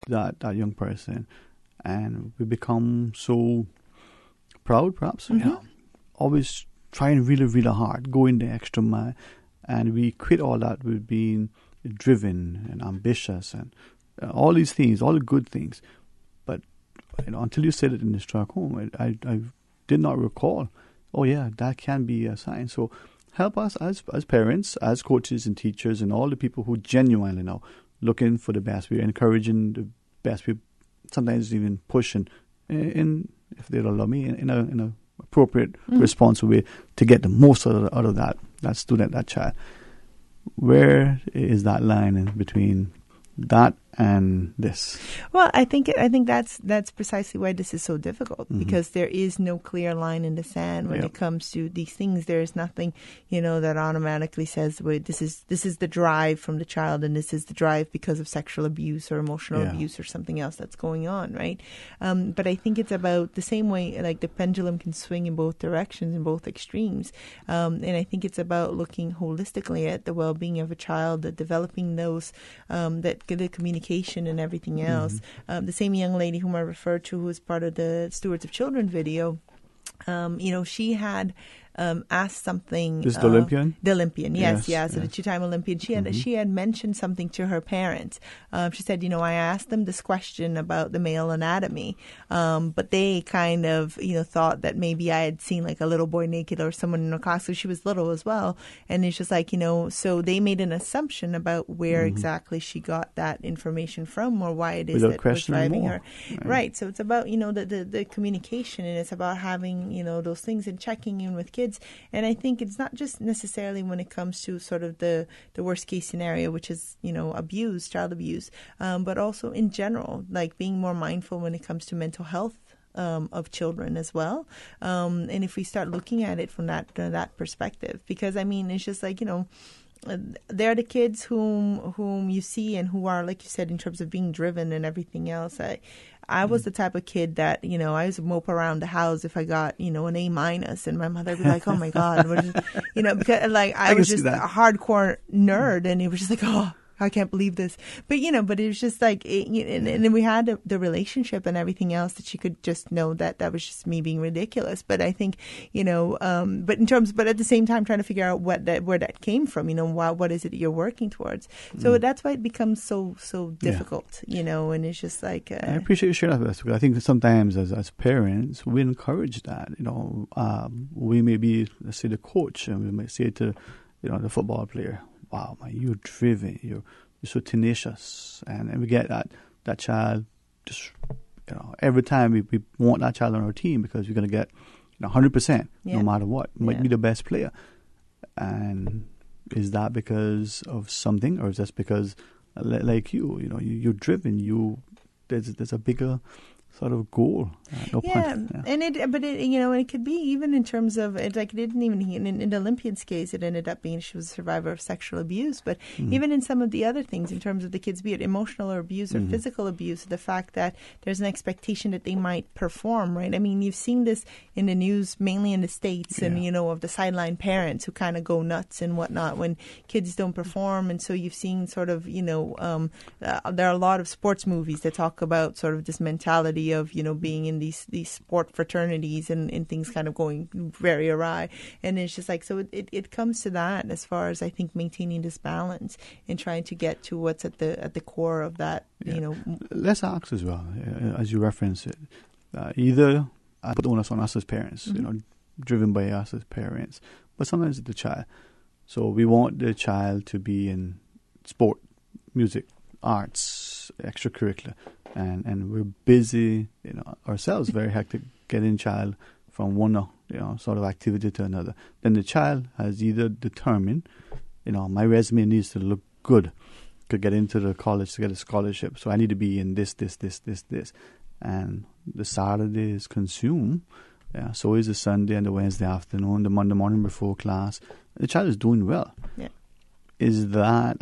that young person, and we become so proud, perhaps. Mm-hmm. Always trying really, really hard, going the extra mile, and we quit all that with being driven and ambitious and all these things, all the good things. But until you said it in this track home, I did not recall. Oh yeah, that can be a sign. So help us as parents, as coaches and teachers, and all the people who genuinely know, looking for the best. We're encouraging the best. We sometimes even pushing, in if they don't love me, in a appropriate, responsible way to get the most out of that student, that child. Where is that line in between that and this? Well, I think that's precisely why this is so difficult, because there is no clear line in the sand when it comes to these things. There is nothing, that automatically says, wait, this is the drive from the child, and this is the drive because of sexual abuse or emotional abuse or something else that's going on, right? But I think it's about the same way, like the pendulum can swing in both directions, in both extremes. And I think it's about looking holistically at the well-being of a child, developing those, the communication and everything else. The same young lady whom I referred to, who was part of the Stewards of Children video, she had asked something. This is the Olympian? The Olympian, yes. So the yes. two-time Olympian. She had mentioned something to her parents. She said, I asked them this question about the male anatomy, but they kind of, thought that maybe I had seen like a little boy naked or someone in her class, so she was little as well. And it's just like, so they made an assumption about where exactly she got that information from, or why it is that was driving her. Right. So it's about, the communication, and it's about having, those things and checking in with kids. And I think it's not just necessarily when it comes to sort of the worst case scenario, which is, abuse, child abuse, but also in general, like being more mindful when it comes to mental health of children as well. And if we start looking at it from that perspective, because it's just like, they're the kids whom you see and who are, like you said, in terms of being driven and everything else. I was the type of kid that, I used to mope around the house if I got, an A-, and my mother would be like, oh my God, because like I was just a hardcore nerd, and it was just like, oh, I can't believe this. But, but it was just like, and then we had the relationship and everything else that she could just know that was just me being ridiculous. But I think, but at the same time, trying to figure out where that came from, what is it that you're working towards? So that's why it becomes so difficult, and it's just like. I appreciate you sharing that with us, because I think sometimes as parents, we encourage that, we may be, let's say, the coach, and we might say to, the football player, wow, man, you're driven, you're so tenacious, and we get that child just, every time we want that child on our team, because we're going to get 100% no matter what. Might be the best player. And is that because of something, or is that because, like you're driven, there's a bigger sort of goal. And it could be even in terms of it, like it didn't even in the Olympian's case, it ended up being she was a survivor of sexual abuse. But even in some of the other things, in terms of the kids, be it emotional or abuse or physical abuse, the fact that there's an expectation that they might perform, right? I mean, you've seen this in the news, mainly in the States, and of the sideline parents who kind of go nuts and whatnot when kids don't perform. And so you've seen sort of there are a lot of sports movies that talk about sort of this mentality of being in these sport fraternities and things kind of going very awry, and it's just like, so it comes to that, as far as I think maintaining this balance and trying to get to what's at the core of that. Let's ask as well, as you reference it, either I put the onus on us as parents, driven by us as parents, but sometimes it's the child. So we want the child to be in sport, music, arts, extracurricular, and we're busy, ourselves, very hectic, getting child from one, sort of activity to another. Then the child has either determined, my resume needs to look good to get into the college, to get a scholarship, so I need to be in this. And the Saturday is consumed. So is the Sunday and the Wednesday afternoon, the Monday morning before class. The child is doing well. is that...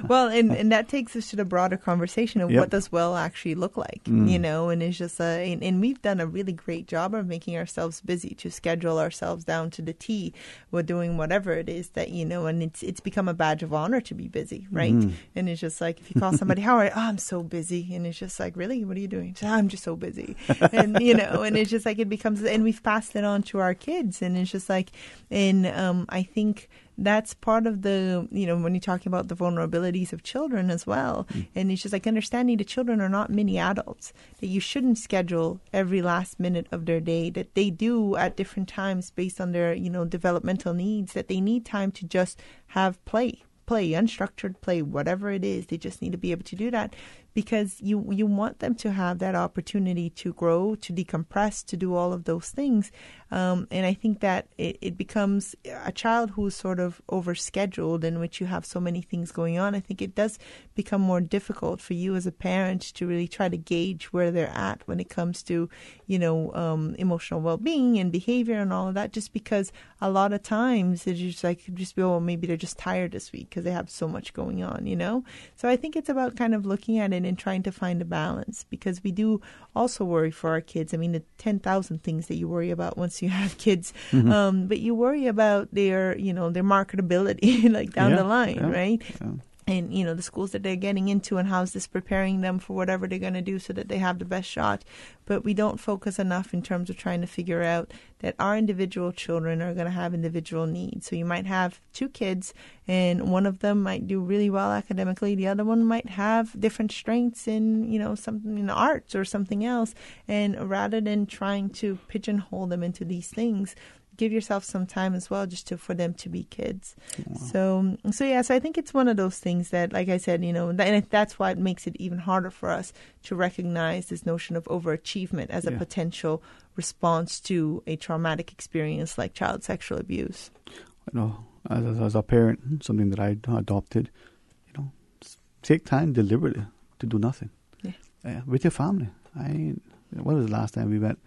Well, and that takes us to the broader conversation of what does well actually look like, you know, and it's just, and we've done a really great job of making ourselves busy to schedule ourselves down to the T. We're doing whatever it is that, you know, and it's become a badge of honor to be busy, right? And it's just like, if you call somebody, how are you? Oh, I'm so busy. And it's just like, really? What are you doing? So, I'm just so busy. And, you know, and it's just like, it becomes, and we've passed it on to our kids. And it's just like, and I think that's part of the, you know, when you're talking about the vulnerabilities of children as well. And it's just like understanding the children are not mini adults, that you shouldn't schedule every last minute of their day, that they do at different times based on their, you know, developmental needs, that they need time to just have play, unstructured play, whatever it is. They just need to be able to do that, because you want them to have that opportunity to grow, to decompress, to do all of those things. And I think that it becomes a child who's sort of overscheduled, in which you have so many things going on. I think it does become more difficult for you as a parent to really try to gauge where they're at when it comes to, you know, emotional well-being and behavior and all of that, just because a lot of times it's just like, well, maybe they're just tired this week because they have so much going on, you know? So I think it's about kind of looking at it and trying to find a balance, because we do also worry for our kids. I mean, the 10,000 things that you worry about once you have kids, but you worry about their, you know, their marketability like down the line, right? Yeah. And, you know, the schools that they're getting into, and how's this preparing them for whatever they're going to do so that they have the best shot. But we don't focus enough in terms of trying to figure out that our individual children are going to have individual needs. So you might have two kids, and one of them might do really well academically. The other one might have different strengths in, you know, something in the arts or something else. And rather than trying to pigeonhole them into these things, give yourself some time as well, just for them to be kids. Wow. So I think it's one of those things that, like I said, you know, and that's why it makes it even harder for us to recognize this notion of overachievement as a potential response to a traumatic experience like child sexual abuse. You know, as a parent, something that I adopted, you know, take time deliberately to do nothing with your family. What was the last time we went?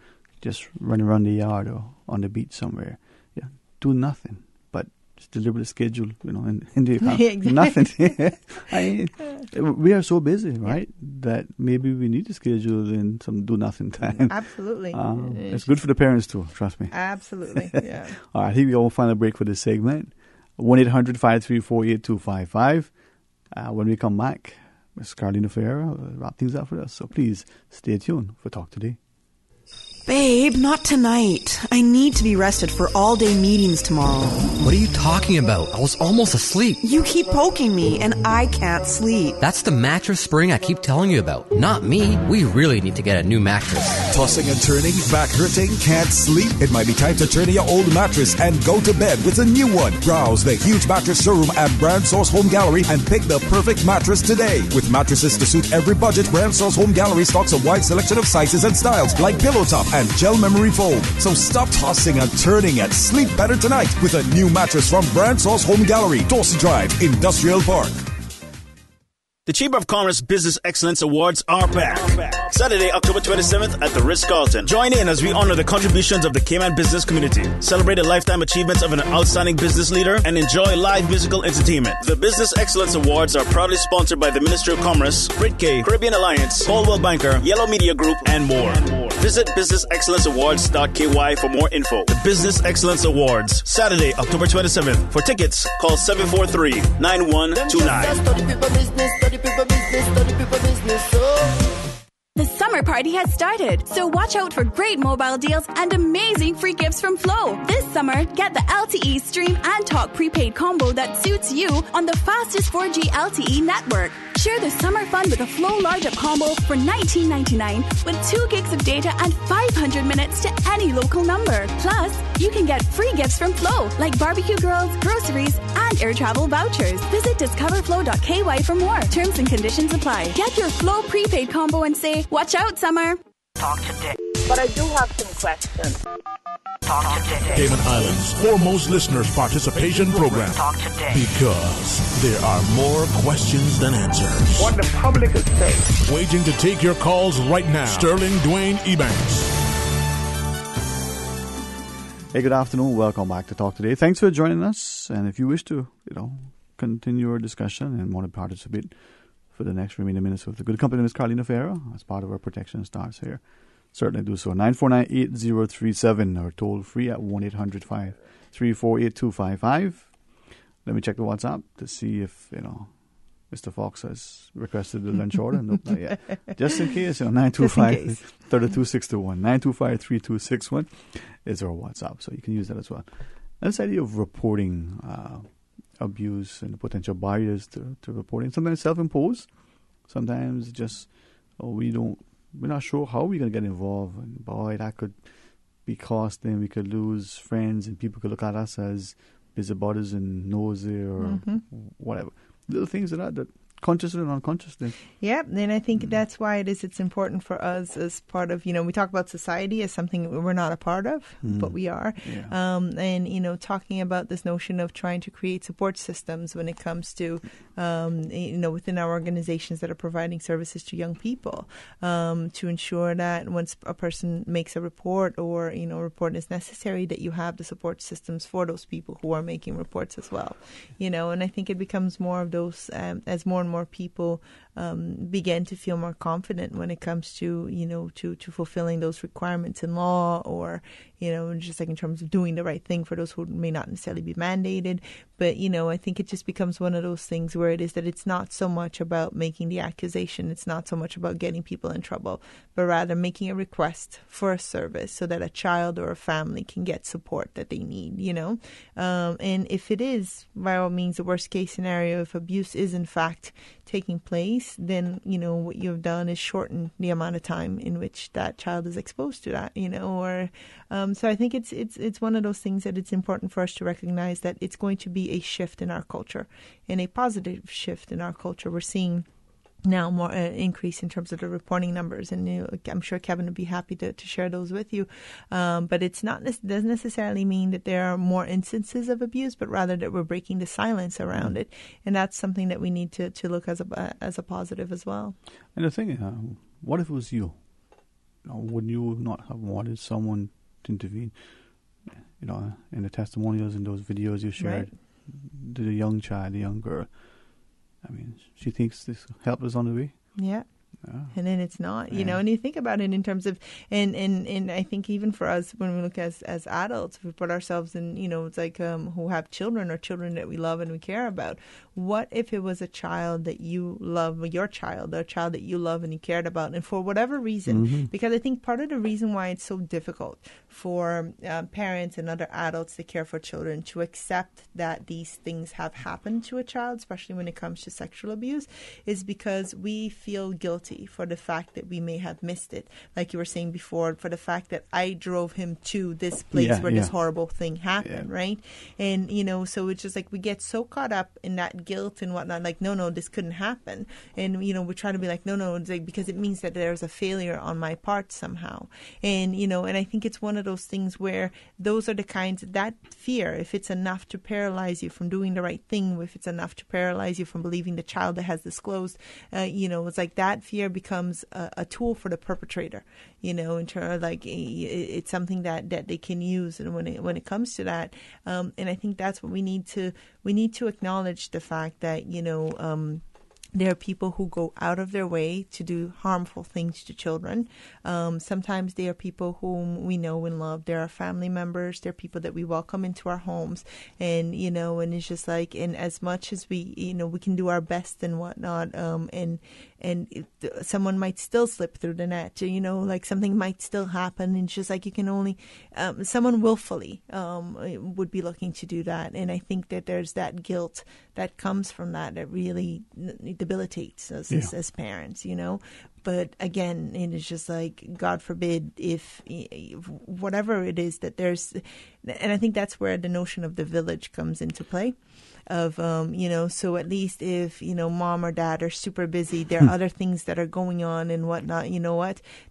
Just running around the yard or on the beach somewhere. Yeah, do nothing, but just deliberately schedule, you know, and do nothing. We are so busy, right, that maybe we need to schedule in some do nothing time. Absolutely. It's good for the parents too, trust me. Absolutely, yeah. All right, here we go. We'll find a break for this segment. 1-800-534-8255. When we come back, Ms. Carolina Ferreira will wrap things up for us. So please stay tuned for Talk Today. Babe, not tonight. I need to be rested for all-day meetings tomorrow. What are you talking about? I was almost asleep. You keep poking me, and I can't sleep. That's the mattress spring I keep telling you about. Not me. We really need to get a new mattress. Tossing and turning, back hurting, can't sleep? It might be time to turn in your old mattress and go to bed with a new one. Browse the huge mattress showroom at Brand Source Home Gallery and pick the perfect mattress today. With mattresses to suit every budget, Brand Source Home Gallery stocks a wide selection of sizes and styles like Pillow Top and gel memory foam. So stop tossing and turning and sleep better tonight with a new mattress from Brand Source Home Gallery, Dorsey Drive, Industrial Park. The Chamber of Commerce Business Excellence Awards are back. Saturday, October 27th at the Ritz-Carlton. Join in as we honor the contributions of the Cayman business community, celebrate the lifetime achievements of an outstanding business leader, and enjoy live musical entertainment. The Business Excellence Awards are proudly sponsored by the Ministry of Commerce, Brit-K, Caribbean Alliance, Coldwell Banker, Yellow Media Group, and more. Visit businessexcellenceawards.ky for more info. The Business Excellence Awards, Saturday, October 27th. For tickets, call 743-9129. The summer party has started, so watch out for great mobile deals and amazing free gifts from Flow. This summer, get the LTE Stream and Talk prepaid combo that suits you on the fastest 4G LTE network. Share the summer fun with a Flow Large Up combo for $19.99 with 2 gigs of data and 500 minutes to any local number. Plus, you can get free gifts from Flow, like barbecue grills, groceries, and air travel vouchers. Visit discoverflow.ky for more. Terms and conditions apply. Get your Flow prepaid combo and say, watch out, summer. Talk today. But I do have some questions. Talk today. Cayman Islands' foremost listeners' participation program. Talk today. Because there are more questions than answers. What the public is saying. Waiting to take your calls right now. Sterling DWAYNE EBANKS. Hey, good afternoon. Welcome back to Talk Today. Thanks for joining us. And if you wish to, continue our discussion and want to participate for the next remaining minutes with the good company of Ms. Carlina Ferreira as part of our Protection Starts here, certainly do so. 949-8037 or toll free at 1-800-534-8255. Let me check the WhatsApp to see if, Mr. Fox has requested the lunch order. Nope, not yet. Just in case, 925-3261. 925-3261 is our WhatsApp, so you can use that as well. And this idea of reporting abuse and the potential barriers to reporting, sometimes self-imposed, sometimes just, we're not sure how we're going to get involved. And boy, that could be costing. We could lose friends and people could look at us as busybodies and nosy or whatever. Little things like that consciously and unconsciously. Yeah, and I think that's why it's important for us as part of, we talk about society as something we're not a part of, but we are. Yeah. And, talking about this notion of trying to create support systems when it comes to, within our organizations that are providing services to young people, to ensure that once a person makes a report or, a report is necessary, that you have the support systems for those people who are making reports as well. And I think it becomes more of those as more and more people begin to feel more confident when it comes to, to fulfilling those requirements in law or, just like in terms of doing the right thing for those who may not necessarily be mandated. But, I think it just becomes one of those things where it is that it's not so much about making the accusation. It's not so much about getting people in trouble, but rather making a request for a service so that a child or a family can get support that they need, And if it is, by all means, the worst case scenario, if abuse is in fact taking place, then, what you've done is shorten the amount of time in which that child is exposed to that, so I think it's one of those things that it's important for us to recognize that it's going to be a shift in our culture, and a positive shift in our culture. We're seeing now more increase in terms of the reporting numbers, and I'm sure Kevin would be happy to share those with you. But it's not doesn't necessarily mean that there are more instances of abuse, but rather that we're breaking the silence around it, and that's something that we need to look as a positive as well. And the thing, what if it was you? Would you not have wanted someone to intervene? In the testimonials and those videos you shared, to the young child, the young girl. I mean, she thinks this help is on the way. Yeah. And then it's not, and you think about it in terms of, and I think even for us, when we look as adults, we put ourselves in, it's like who have children or children that we love and we care about. What if it was a child that you love, your child, or a child that you love and you cared about, and for whatever reason, because I think part of the reason why it's so difficult for parents and other adults that care for children to accept that these things have happened to a child, especially when it comes to sexual abuse, is because we feel guilty for the fact that we may have missed it. Like you were saying before, for the fact that I drove him to this place where this horrible thing happened, right? And, so it's just like we get so caught up in that guilt and whatnot, like, no, this couldn't happen. And, we try to be like, no, it's like, because it means that there's a failure on my part somehow. And, and I think it's one of those things where those are the kinds, that fear, if it's enough to paralyze you from doing the right thing, if it's enough to paralyze you from believing the child that has disclosed, it's like that fear becomes a tool for the perpetrator, in terms of like it's something that they can use, and when it comes to that, and I think that's what we need to acknowledge the fact that there are people who go out of their way to do harmful things to children. Sometimes they are people whom we know and love. There are family members. There are people that we welcome into our homes. And, and it's just like, and as much as we, we can do our best and whatnot, and someone might still slip through the net, like something might still happen. And it's just like you can only, someone willfully would be looking to do that. And I think that there's that guilt that comes from that really debilitates us as parents, But again, it is just like, God forbid, if whatever it is that there's, and I think that's where the notion of the village comes into play. Of, so at least if, mom or dad are super busy, there are other things that are going on and whatnot,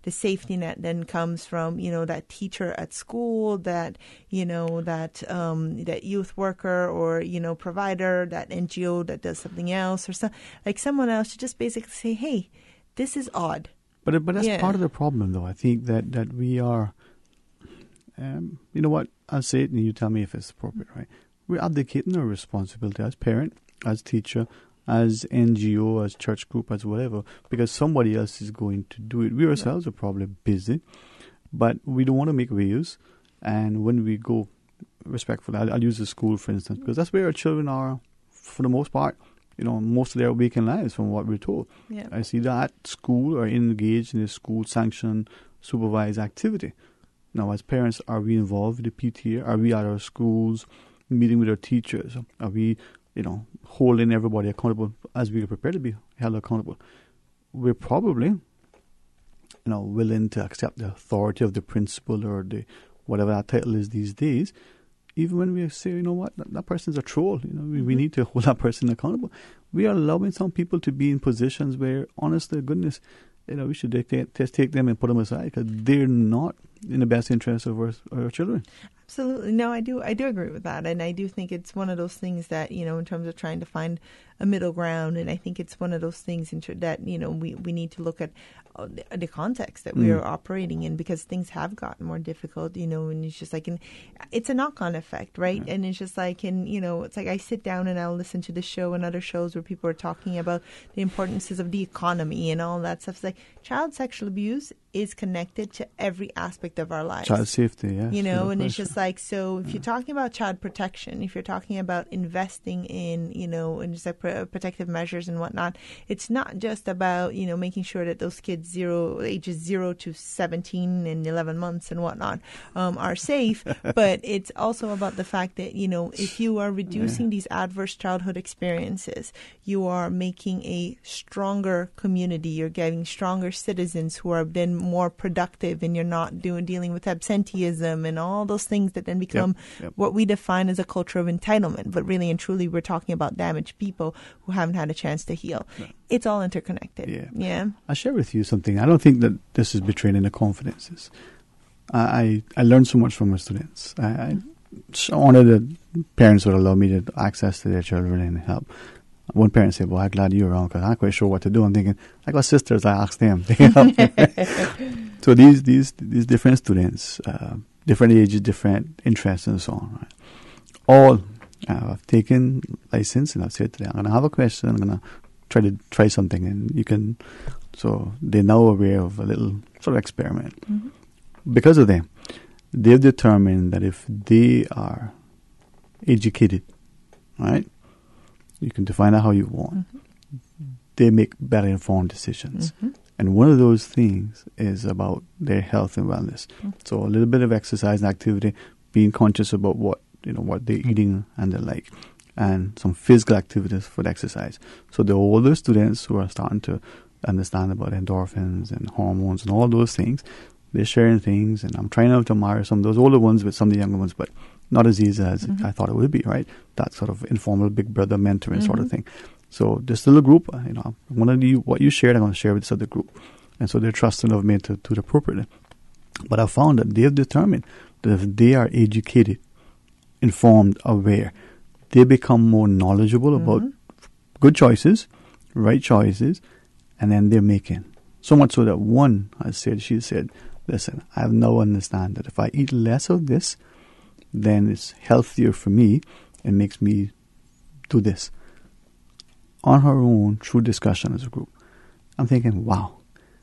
the safety net then comes from, that teacher at school, that, that youth worker or, provider, that NGO that does something else, or like someone else to just basically say, hey, this is odd. But that's part of the problem, though. I think that we are, you know what, I'll say it and you tell me if it's appropriate, right? we're abdicating our responsibility as parent, as teacher, as NGO, as church group, as whatever, because somebody else is going to do it. We ourselves are probably busy, but we don't want to make waves. And when we go, respectfully, I'll use the school, for instance, because that's where our children are, for the most part, most of their waking lives, from what we're told. Yeah. I see that school are engaged in a school-sanctioned, supervised activity. Now, as parents, are we involved with the PTA? Are we at our schools, meeting with our teachers? Are we holding everybody accountable as we are prepared to be held accountable? We're probably, willing to accept the authority of the principal or the whatever that title is these days, even when we say, that person's a troll. We need to hold that person accountable. We are allowing some people to be in positions where, honest to goodness, we should just take them and put them aside because they're not in the best interest of our children. Absolutely. No, I do agree with that. And I do think it's one of those things that, in terms of trying to find a middle ground. And I think it's one of those things that, we need to look at the context that we are operating in, because things have gotten more difficult, and it's just like, it's a knock-on effect, right? And it's just like, it's like I sit down and I'll listen to this show and other shows where people are talking about the importances of the economy and all that stuff. It's like child sexual abuse is connected to every aspect of our lives. Child safety, yeah. And it's just like, so if you're talking about child protection, if you're talking about investing in, in just like protective measures and whatnot, it's not just about, making sure that those kids ages 0 to 17 and 11 months and whatnot are safe, but it's also about the fact that, if you are reducing these adverse childhood experiences, you are making a stronger community, you're getting stronger citizens who are then more productive, and you're not dealing with absenteeism and all those things that then become what we define as a culture of entitlement. But really and truly, we're talking about damaged people who haven't had a chance to heal. It's all interconnected. Yeah. I'll share with you something. I don't think that this is betraying any confidences. I learned so much from my students. I honored that parents would allow me to access to their children and help. One parent said, "Well, I'm glad you're around because I'm not quite sure what to do." I'm thinking, I got sisters, I asked them. So these different students, different ages, different interests, and so on. Right? All have taken license, and I've said to them, I'm going to have a question, I'm going to try something, and you can. So they're now aware of a little sort of experiment. Because of them, they've determined that if they are educated, right? You can define it how you want. They make better informed decisions. And one of those things is about their health and wellness. So a little bit of exercise and activity, being conscious about what they're eating and the like, and some physical activities for the exercise. So the older students who are starting to understand about endorphins and hormones and all those things, they're sharing things, and I'm trying to marry some of those older ones with some of the younger ones, but not as easy as I thought it would be, right? That sort of informal big brother mentoring sort of thing. So this little group, what you shared, I'm going to share with this other group. And so they're trusting of me to do it appropriately. But I found that they've determined that if they are educated, informed, aware, they become more knowledgeable about good choices, right choices, and then they're making. So much so that one, she said, listen, I now understand that if I eat less of this, then it's healthier for me and makes me do this. On her own, through discussion as a group. I'm thinking, wow.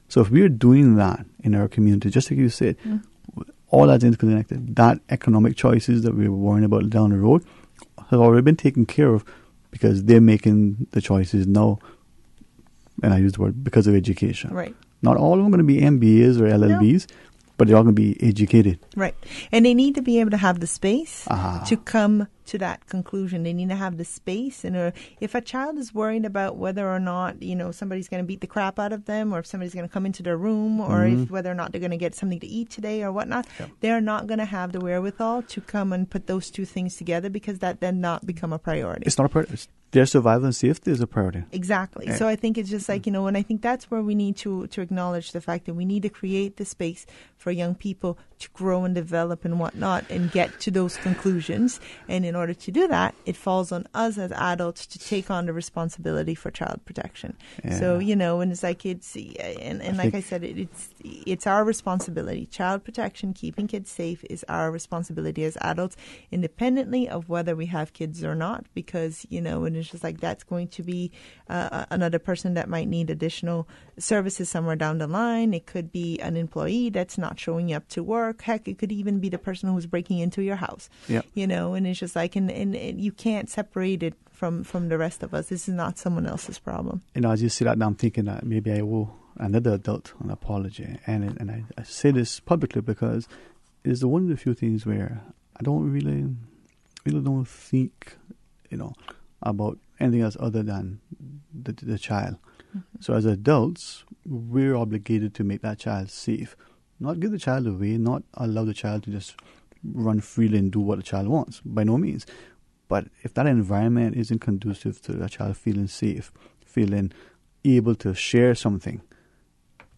So if we're doing that in our community, just like you said, all that's interconnected, that economic choices that we were worrying about down the road have already been taken care of because they're making the choices now, and I use the word because of education. Right. Not all of them are going to be MBAs or LLBs, but they're all going to be educated. Right. And they need to be able to have the space to come to that conclusion. They need to have the space. And if a child is worried about whether or not, somebody's going to beat the crap out of them, or if somebody's going to come into their room, or if whether or not they're going to get something to eat today or whatnot, they're not going to have the wherewithal to come and put those two things together, because that then not become a priority. It's not a priority. Their survival and safety is a priority. Exactly. Yeah. So I think it's just like, and I think that's where we need to acknowledge the fact that we need to create the space for young people to grow and develop and whatnot and get to those conclusions. And in order to do that, it falls on us as adults to take on the responsibility for child protection. Yeah. So, and it's like I said, it's our responsibility. Child protection, keeping kids safe is our responsibility as adults, independently of whether we have kids or not, because, and it's just like that's going to be another person that might need additional services somewhere down the line. It could be an employee that's not showing up to work. Heck, it could even be the person who's breaking into your house. Yep. And it's just like, and you can't separate it from the rest of us. This is not someone else's problem. As you say that, now I'm thinking that maybe I owe another adult an apology. And I say this publicly because it's one of the few things where I don't really don't think, about anything else other than the child. Mm-hmm. So as adults, we're obligated to make that child safe. Not give the child away, not allow the child to just run freely and do what the child wants, by no means. But if that environment isn't conducive to the child feeling safe, feeling able to share something,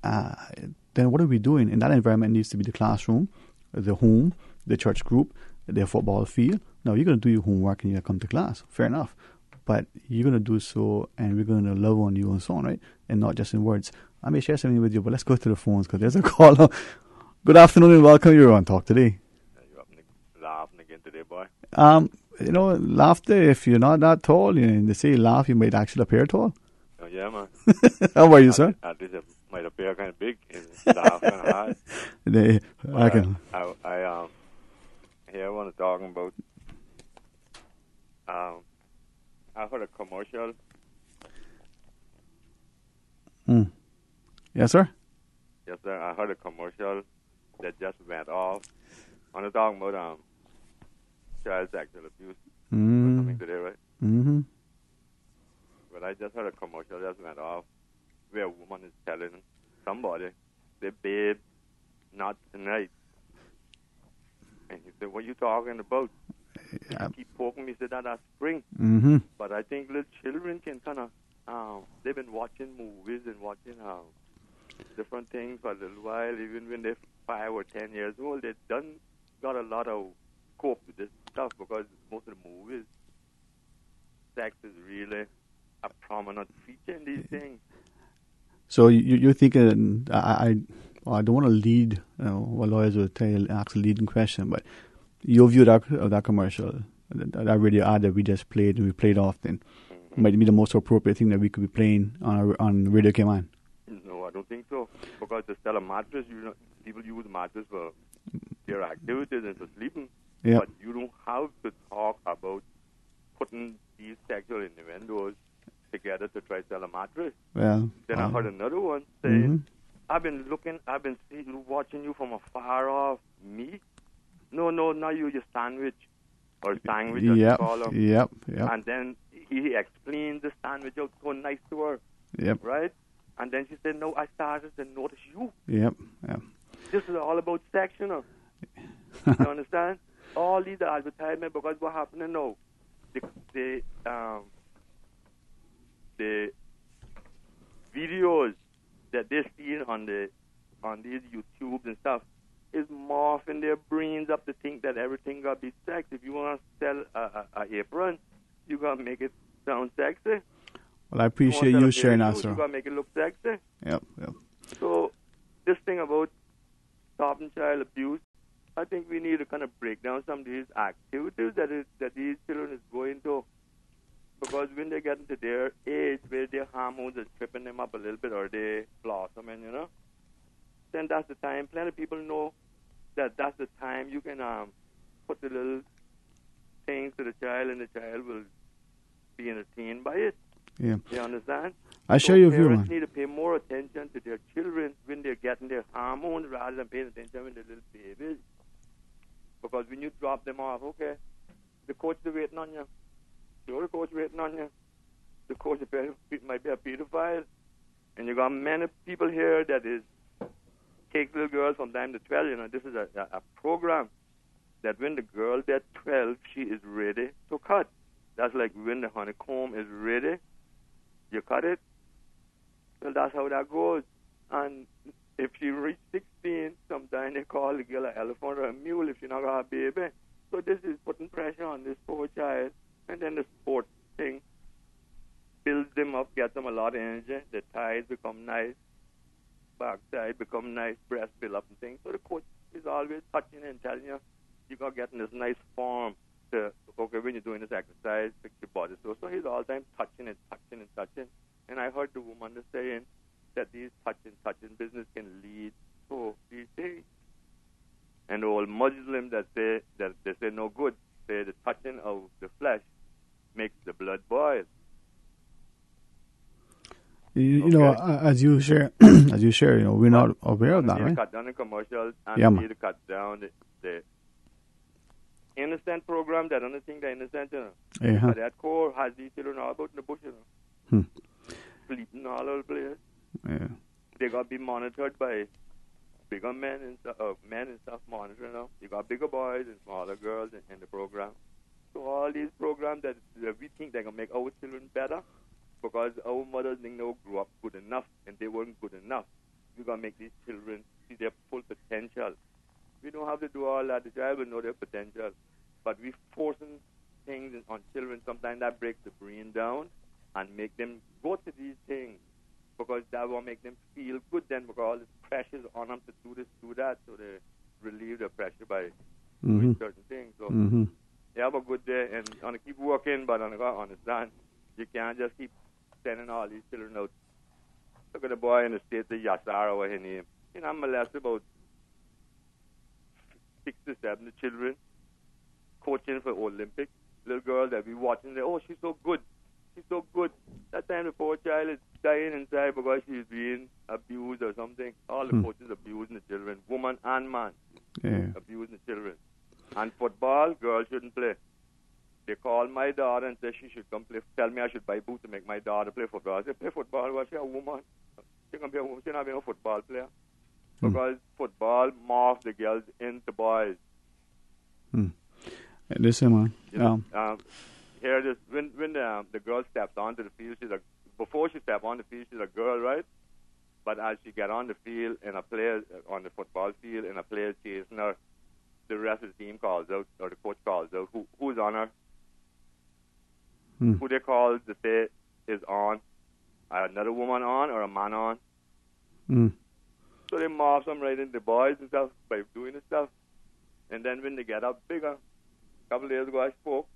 then what are we doing? And that environment needs to be the classroom, the home, the church group, the football field. Now, you're going to do your homework and you're going to come to class. Fair enough. But you're going to do so and we're going to love on you and so on, right? And not just in words. I may share something with you, but let's go to the phones because there's a caller. Good afternoon and welcome. You're on Talk Today. You're laughing again today, boy. Laughter, if you're not that tall, they say laugh, you might actually appear tall. Oh, yeah, man. How are you, sir? At least it might appear kind of big. Laugh kind of hard. I want to talk about, I heard a commercial. Yes, sir? Yes, sir. I heard a commercial that just went off. I want to talk about child sexual abuse or something today, right? Mm-hmm. But I just heard a commercial just went off where a woman is telling somebody, say, babe, not tonight. And he said, what are you talking about? Yeah. He keep poking me, said, that's spring. Mm-hmm. But I think little children can kind of, they've been watching movies and watching different things for a little while. Even when they're 5 or 10 years old, they've got a lot of cope with this stuff because most of the movies, sex is really a prominent feature in these things. So you're thinking, I don't want to lead, what lawyers would ask a leading question, but your view of that commercial, that radio ad that we just played and we played often, might be the most appropriate thing that we could be playing on Radio Cayman. No, I don't think so. Because to sell a mattress, people use mattress for their activities and for sleeping. Yep. But you don't have to talk about putting these sexual innuendos together to try to sell a mattress. Well, then I heard another one saying, I've been watching you from afar off. Me? No, now you're your sandwich. Or sandwich, as you call them. Yep. And then he explained the sandwich out so nice to her. Yep. Right? And then she said, no, I started to notice you. Yep. This is all about sex, You understand? All these are advertisements because what's happening now? The videos that they're seeing on these YouTubes and stuff is morphing their brains up to think that everything got to be sex. If you want to sell a apron, you got to make it sound sexy. Well, I appreciate you sharing that, sir. You got to make it look sexy. Yep. So this thing about stopping child abuse, I think we need to kind of break down some of these activities that these children is going to. Because when they get into their age where their hormones are tripping them up a little bit or they blossoming, then that's the time. Plenty of people know that that's the time you can put the little things to the child and the child will be entertained by it. Yeah. You understand? I share your view, man. Parents need to pay more attention to their children when they're getting their hormones rather than paying attention when they're little babies. Because when you drop them off, okay, the coach is waiting on you. The coach waiting on you. The coach might be a pedophile. And you got many people here that is take little girls from time to 12. This is a program that when the girl gets 12, she is ready to cut. That's like when the honeycomb is ready, you cut it. Well, that's how that goes. And if she reach 16, sometimes they call the girl an elephant or a mule if she not got a baby. So this is putting pressure on this poor child. And then the sports thing builds them up, gets them a lot of energy. The thighs become nice, backside become nice, breast build up and things. So the coach is always touching and telling you, you're going to get in this nice form to, okay, when you're doing this exercise, fix your body. So he's all the time touching and touching and touching. And I heard the woman saying that these touching business can lead to these things. And the old Muslims that say no good, say the touching of the flesh makes the blood boil. You know, as you share, we're not aware of that, right? Cut down the commercials and Yeah, need to cut down the innocent program. That only thing they're innocent, you know. Yeah. But that core has these children all about in the bush, you know. Sleeping all over the place. Yeah. They got to be monitored by bigger men and stuff monitoring them. You got bigger boys and smaller girls in the program. So all these programs that we think they're going to make our children better because our mothers didn't know grew up good enough and they weren't good enough. We're going to make these children see their full potential. We don't have to do all that. The child will know their potential. But we forcing things on children. Sometimes that breaks the brain down and make them go to these things because that will make them feel good then because all this pressure is on them to do this, do that. So they relieve the pressure by doing certain things. So you have a good day and I'm going to keep working, but I'm going to understand you can't just keep sending all these children out. Look at the boy in the States, the Yassar, or his name. You know, I molested about 6 to 7 children coaching for Olympics. Little girl that we watching there, oh, she's so good. She's so good. That time the poor child is dying inside because she's being abused or something. All the coaches abusing the children, woman and man, abusing the children. And football, girls shouldn't play. They called my daughter and said she should come play. Tell me I should buy boots to make my daughter play football. I said, play football? Well, she's a woman. She can be a woman. She's not being a football player. Because football morphs the girls into boys. Listen, man. Here it is. When the girl steps onto the field, before she steps on the field, she's a girl, right? But as she get on the field and a player on the football field and a player chasing her, the rest of the team calls out or the coach calls out who's on her. Who they call to say is on, another woman on or a man on. So they morph them right into boys and stuff by doing this stuff. And then when they get up bigger, a couple of days ago I spoke,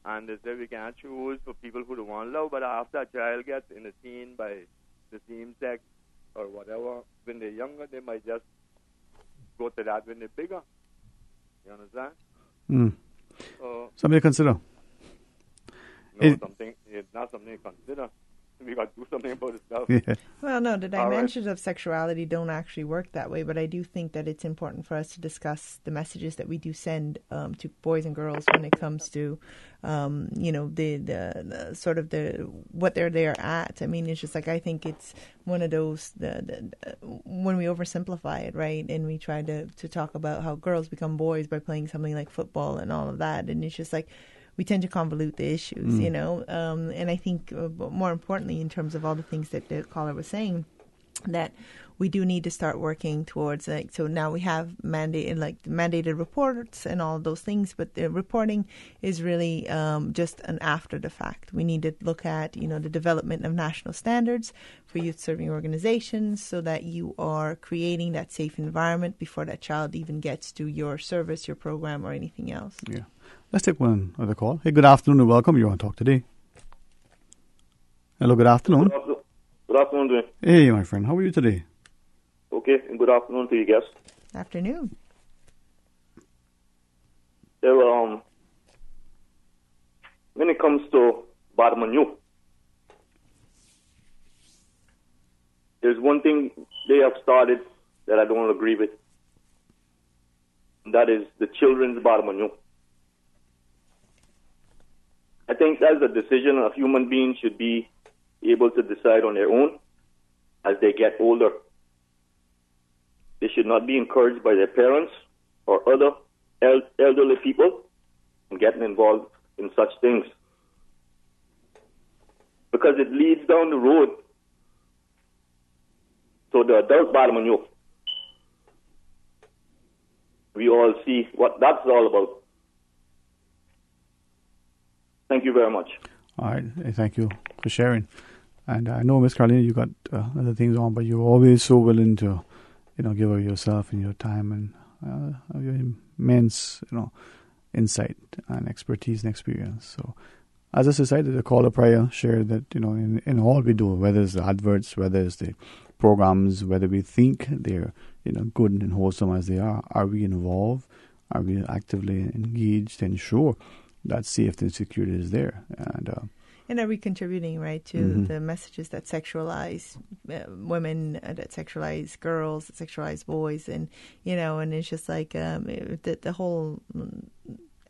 and they said we can't choose for people who don't want love, but after a child gets in a scene by the same sex or whatever, when they're younger, they might just go to that when they're bigger. You understand? So, something to consider. No, it's not something to consider. We got to do something about this stuff. Yeah. Well, no, the dimensions of sexuality don't actually work that way, but I do think that it's important for us to discuss the messages that we do send to boys and girls when it comes to, the sort of what they're at. I mean, it's just like I think it's one of those when we oversimplify it, right? And we try to talk about how girls become boys by playing something like football and all of that, and it's just like we tend to convolute the issues, you know. And I think more importantly, in terms of all the things that the caller was saying, that we do need to start working towards, like, so now we have mandated reports and all of those things, but the reporting is really just an after the fact. We need to look at, the development of national standards for youth serving organizations so that you are creating that safe environment before that child even gets to your service, your program, or anything else. Yeah. Let's take one other call. Hey, good afternoon and welcome. You're on Talk Today. Hello, good afternoon. Good afternoon, Dwayne. Hey, my friend. How are you today? Okay, and good afternoon to you guests. Afternoon. When it comes to Barmanu, there's one thing they have started that I don't agree with. And that is the children's Barmanu. I think that's a decision a human being should be able to decide on their own as they get older. They should not be encouraged by their parents or other elderly people in getting involved in such things, because it leads down the road to the adult Barmanu. We all see what that's all about. Thank you very much. All right. Thank you for sharing. And I know, Miss Carolina, you got other things on, but you're always so willing to, give of yourself and your time and your immense, insight and expertise and experience. So, as a society, the call of prayer share that, in all we do, whether it's the adverts, whether it's the programs, whether we think they're, good and wholesome as they are we involved? Are we actively engaged to ensure that safety and security is there? And are we contributing, right, to the messages that sexualize women, that sexualize girls, that sexualize boys, and it's just like the whole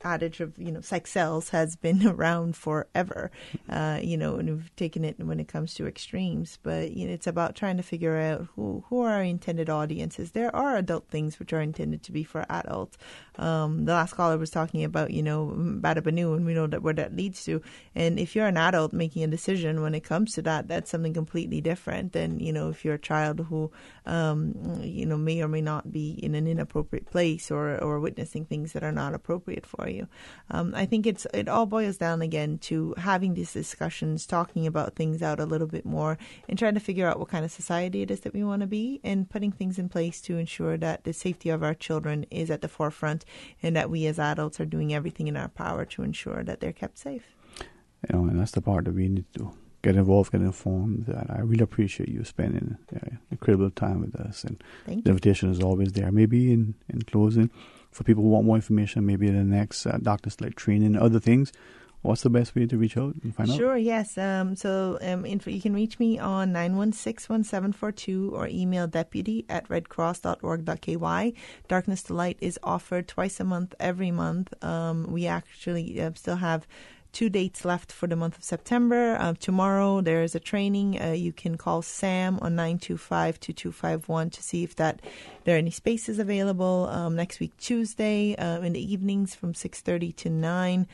adage of sex sells has been around forever, and we've taken it when it comes to extremes. But it's about trying to figure out who are our intended audiences. There are adult things which are intended to be for adults. The last caller was talking about Bada Banu, and we know that where that leads to. And if you're an adult making a decision when it comes to that, that's something completely different than if you're a child who may or may not be in an inappropriate place or witnessing things that are not appropriate for you. I think it all boils down again to having these discussions, talking about things out a little bit more, and trying to figure out what kind of society it is that we want to be, and putting things in place to ensure that the safety of our children is at the forefront, and that we as adults are doing everything in our power to ensure that they're kept safe. And that's the part that we need to get involved, get informed. That I really appreciate you spending incredible time with us, and the invitation is always there. Maybe in closing, for people who want more information, maybe in the next Dr. Select training, other things, what's the best way to reach out and find out? Sure, yes. You can reach me on 916-1742 or email deputy@redcross.org.ky. Darkness to Light is offered twice a month, every month. We actually still have 2 dates left for the month of September. Tomorrow there is a training. You can call Sam on 925-2251 to see if there are any spaces available. Next week, Tuesday, in the evenings from 6:30 to 9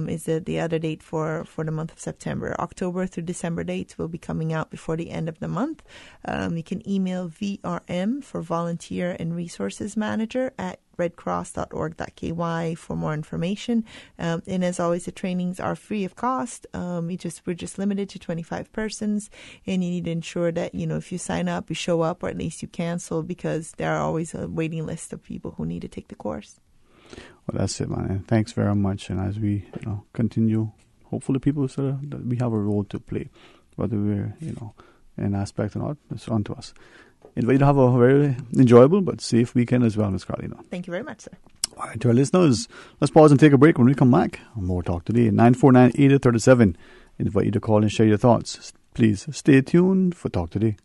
is the other date for the month of September. October through December dates will be coming out before the end of the month. You can email VRM for Volunteer and Resources Manager at redcross.org.ky for more information. And as always, the trainings are free of cost. We're just limited to 25 persons, and you need to ensure that if you sign up, you show up, or at least you cancel, because there are always a waiting list of people who need to take the course. Well, that's it, man. And thanks very much. And as we continue, hopefully people that we have a role to play, whether we're in an aspect or not, it's on to us. Invite you to have a very enjoyable but safe weekend as well, Ms. Carolina. Thank you very much, sir. All right, to our listeners, let's pause and take a break. When we come back, more talk today. 949-8037. Invite you to call and share your thoughts. Please stay tuned for Talk Today.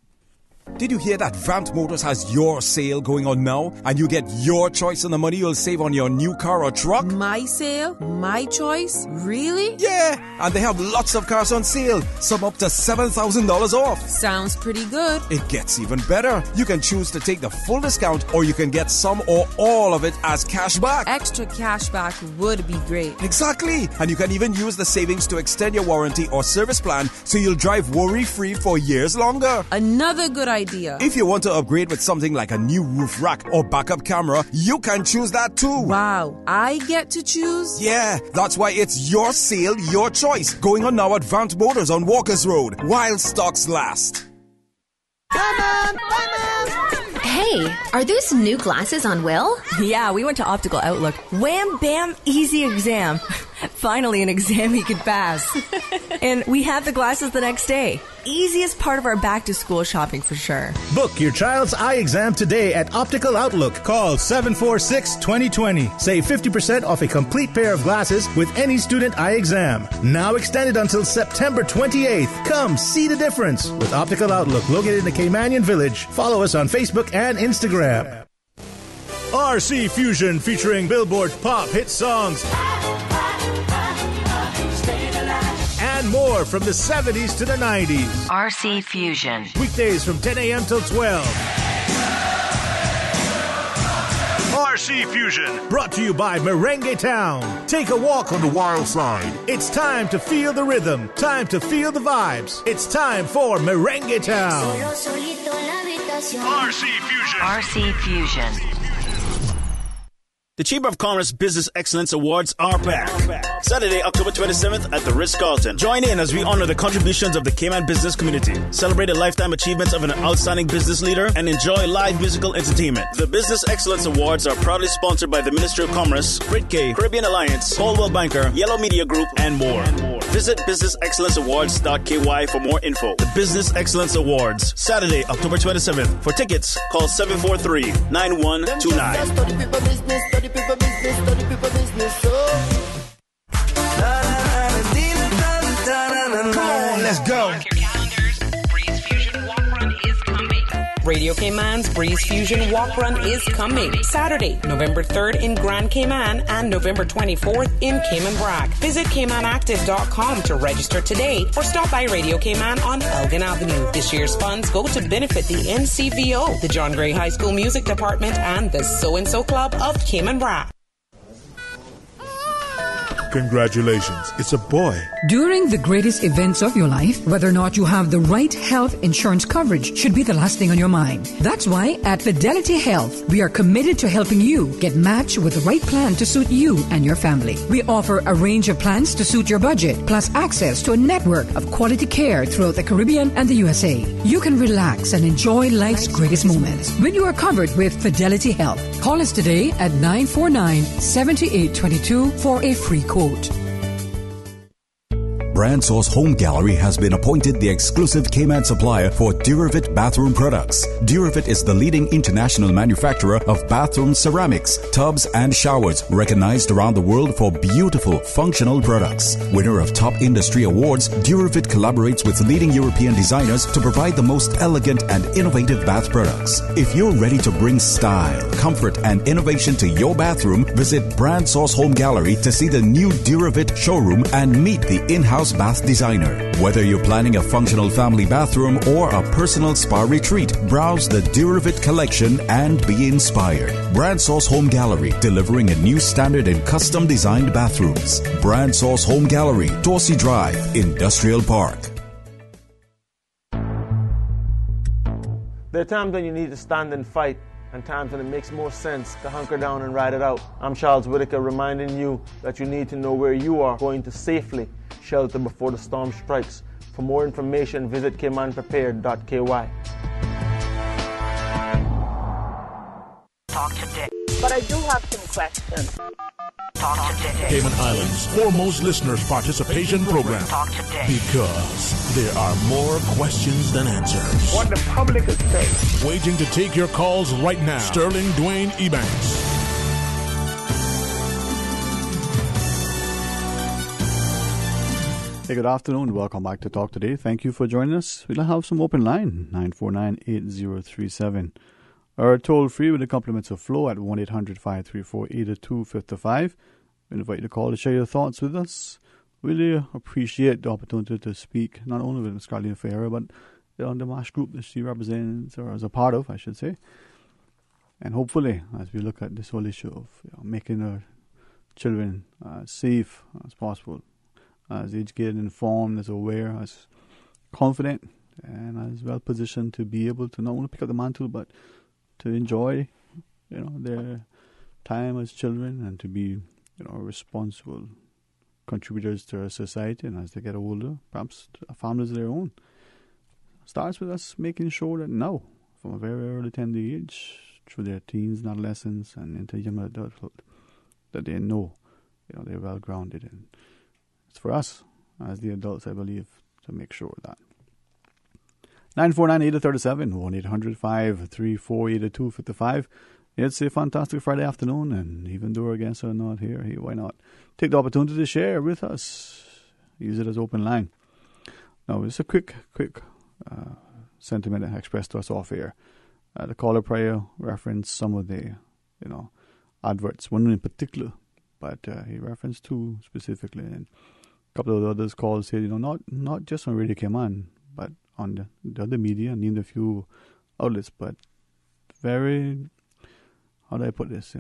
Did you hear that Vant Motors has your sale going on now? And you get your choice on the money you'll save on your new car or truck? My sale? My choice? Really? Yeah! And they have lots of cars on sale. Some up to $7,000 off. Sounds pretty good. It gets even better. You can choose to take the full discount, or you can get some or all of it as cash back. Extra cash back would be great. Exactly! And you can even use the savings to extend your warranty or service plan, so you'll drive worry-free for years longer. Another good idea. If you want to upgrade with something like a new roof rack or backup camera, you can choose that too. Wow, I get to choose? Yeah, that's why it's your sale, your choice. Going on now at Vant Motors on Walkers Road, while stocks last. Hey, are those new glasses on Will? Yeah, we went to Optical Outlook. Wham, bam, easy exam. Finally an exam he could pass. And we had the glasses the next day. Easiest part of our back-to-school shopping for sure. Book your child's eye exam today at Optical Outlook. Call 746-2020. Save 50% off a complete pair of glasses with any student eye exam. Now extended until September 28th. Come see the difference with Optical Outlook, located in the Caymanian Village. Follow us on Facebook and Instagram. RC Fusion, featuring Billboard's pop hit songs and more from the 70s to the 90s. RC Fusion. Weekdays from 10 a.m. till 12. RC Fusion, brought to you by Merengue Town. Take a walk on the wild side. It's time to feel the rhythm. Time to feel the vibes. It's time for Merengue Town. RC Fusion. RC Fusion. The Chamber of Commerce Business Excellence Awards are back. Saturday, October 27th at the Ritz-Carlton. Join in as we honor the contributions of the Cayman business community, celebrate the lifetime achievements of an outstanding business leader, and enjoy live musical entertainment. The Business Excellence Awards are proudly sponsored by the Ministry of Commerce, Brit-K, Caribbean Alliance, Coldwell Banker, Yellow Media Group, and more. Visit businessexcellenceawards.ky for more info. The Business Excellence Awards, Saturday, October 27th. For tickets, call 743-9129. People business, Come on, let's go. Radio Cayman's Breeze Fusion Walk Run is coming Saturday, November 3rd in Grand Cayman and November 24th in Cayman Brac. Visit CaymanActive.com to register today or stop by Radio Cayman on Elgin Avenue. This year's funds go to benefit the NCVO, the John Gray High School Music Department, and the So-and-So Club of Cayman Brac. Congratulations, it's a boy. During the greatest events of your life, whether or not you have the right health insurance coverage should be the last thing on your mind. That's why at Fidelity Health, we are committed to helping you get matched with the right plan to suit you and your family. We offer a range of plans to suit your budget, plus access to a network of quality care throughout the Caribbean and the USA. You can relax and enjoy life's greatest moments when you are covered with Fidelity Health. Call us today at 949-7822 for a free quote. Brand Source Home Gallery has been appointed the exclusive Cayman supplier for Duravit bathroom products. Duravit is the leading international manufacturer of bathroom ceramics, tubs, and showers, recognized around the world for beautiful, functional products. Winner of top industry awards, Duravit collaborates with leading European designers to provide the most elegant and innovative bath products. If you're ready to bring style, comfort, and innovation to your bathroom, visit Brand Source Home Gallery to see the new Duravit showroom and meet the in-house bath designer. Whether you're planning a functional family bathroom or a personal spa retreat, browse the Duravit collection and be inspired. Brand Source Home Gallery, delivering a new standard in custom designed bathrooms. Brand Source Home Gallery, Dorsey Drive, Industrial Park. There are times when you need to stand and fight, and times when it makes more sense to hunker down and ride it out. I'm Charles Whitaker, reminding you that you need to know where you are going to safely shelter before the storm strikes. For more information, visit caymanprepared.ky. Talk today. But I do have some questions. Talk today. Cayman Islands' foremost listeners' participation program. Talk today. Because there are more questions than answers. What the public is saying. Waiting to take your calls right now. Sterling DWAYNE EBANKS. Hey, good afternoon. Welcome back to Talk Today. Thank you for joining us. We'll have some open line, 949-8037. Or toll free with the compliments of Flo at 1-800-534-8255. We invite you to call to share your thoughts with us. Really appreciate the opportunity to speak, not only with Ms. Carlene Ferreira, but on the MASH group that she represents, or as a part of, I should say. And hopefully, as we look at this whole issue of making our children safe as possible, as educated, informed, as aware, as confident, and as well positioned to be able to not only pick up the mantle, but to enjoy, their time as children and to be, responsible contributors to our society. And as they get older, perhaps families of their own. Starts with us making sure that now, from a very early tender age, through their teens and adolescence and into young adulthood, that they know, they're well grounded. And it's for us, as the adults, I believe, to make sure of that. 949-8037, 1-800-534-8255. It's a fantastic Friday afternoon, and even though our guests are not here, hey, why not take the opportunity to share with us? Use it as open line. Now, it's a quick sentiment expressed to us off air. The caller prior referenced some of the, adverts, one in particular, but he referenced two specifically, and a couple of the others called said, not just on Radio Cayman, but on the other media, named a few outlets, but very, how do I put this,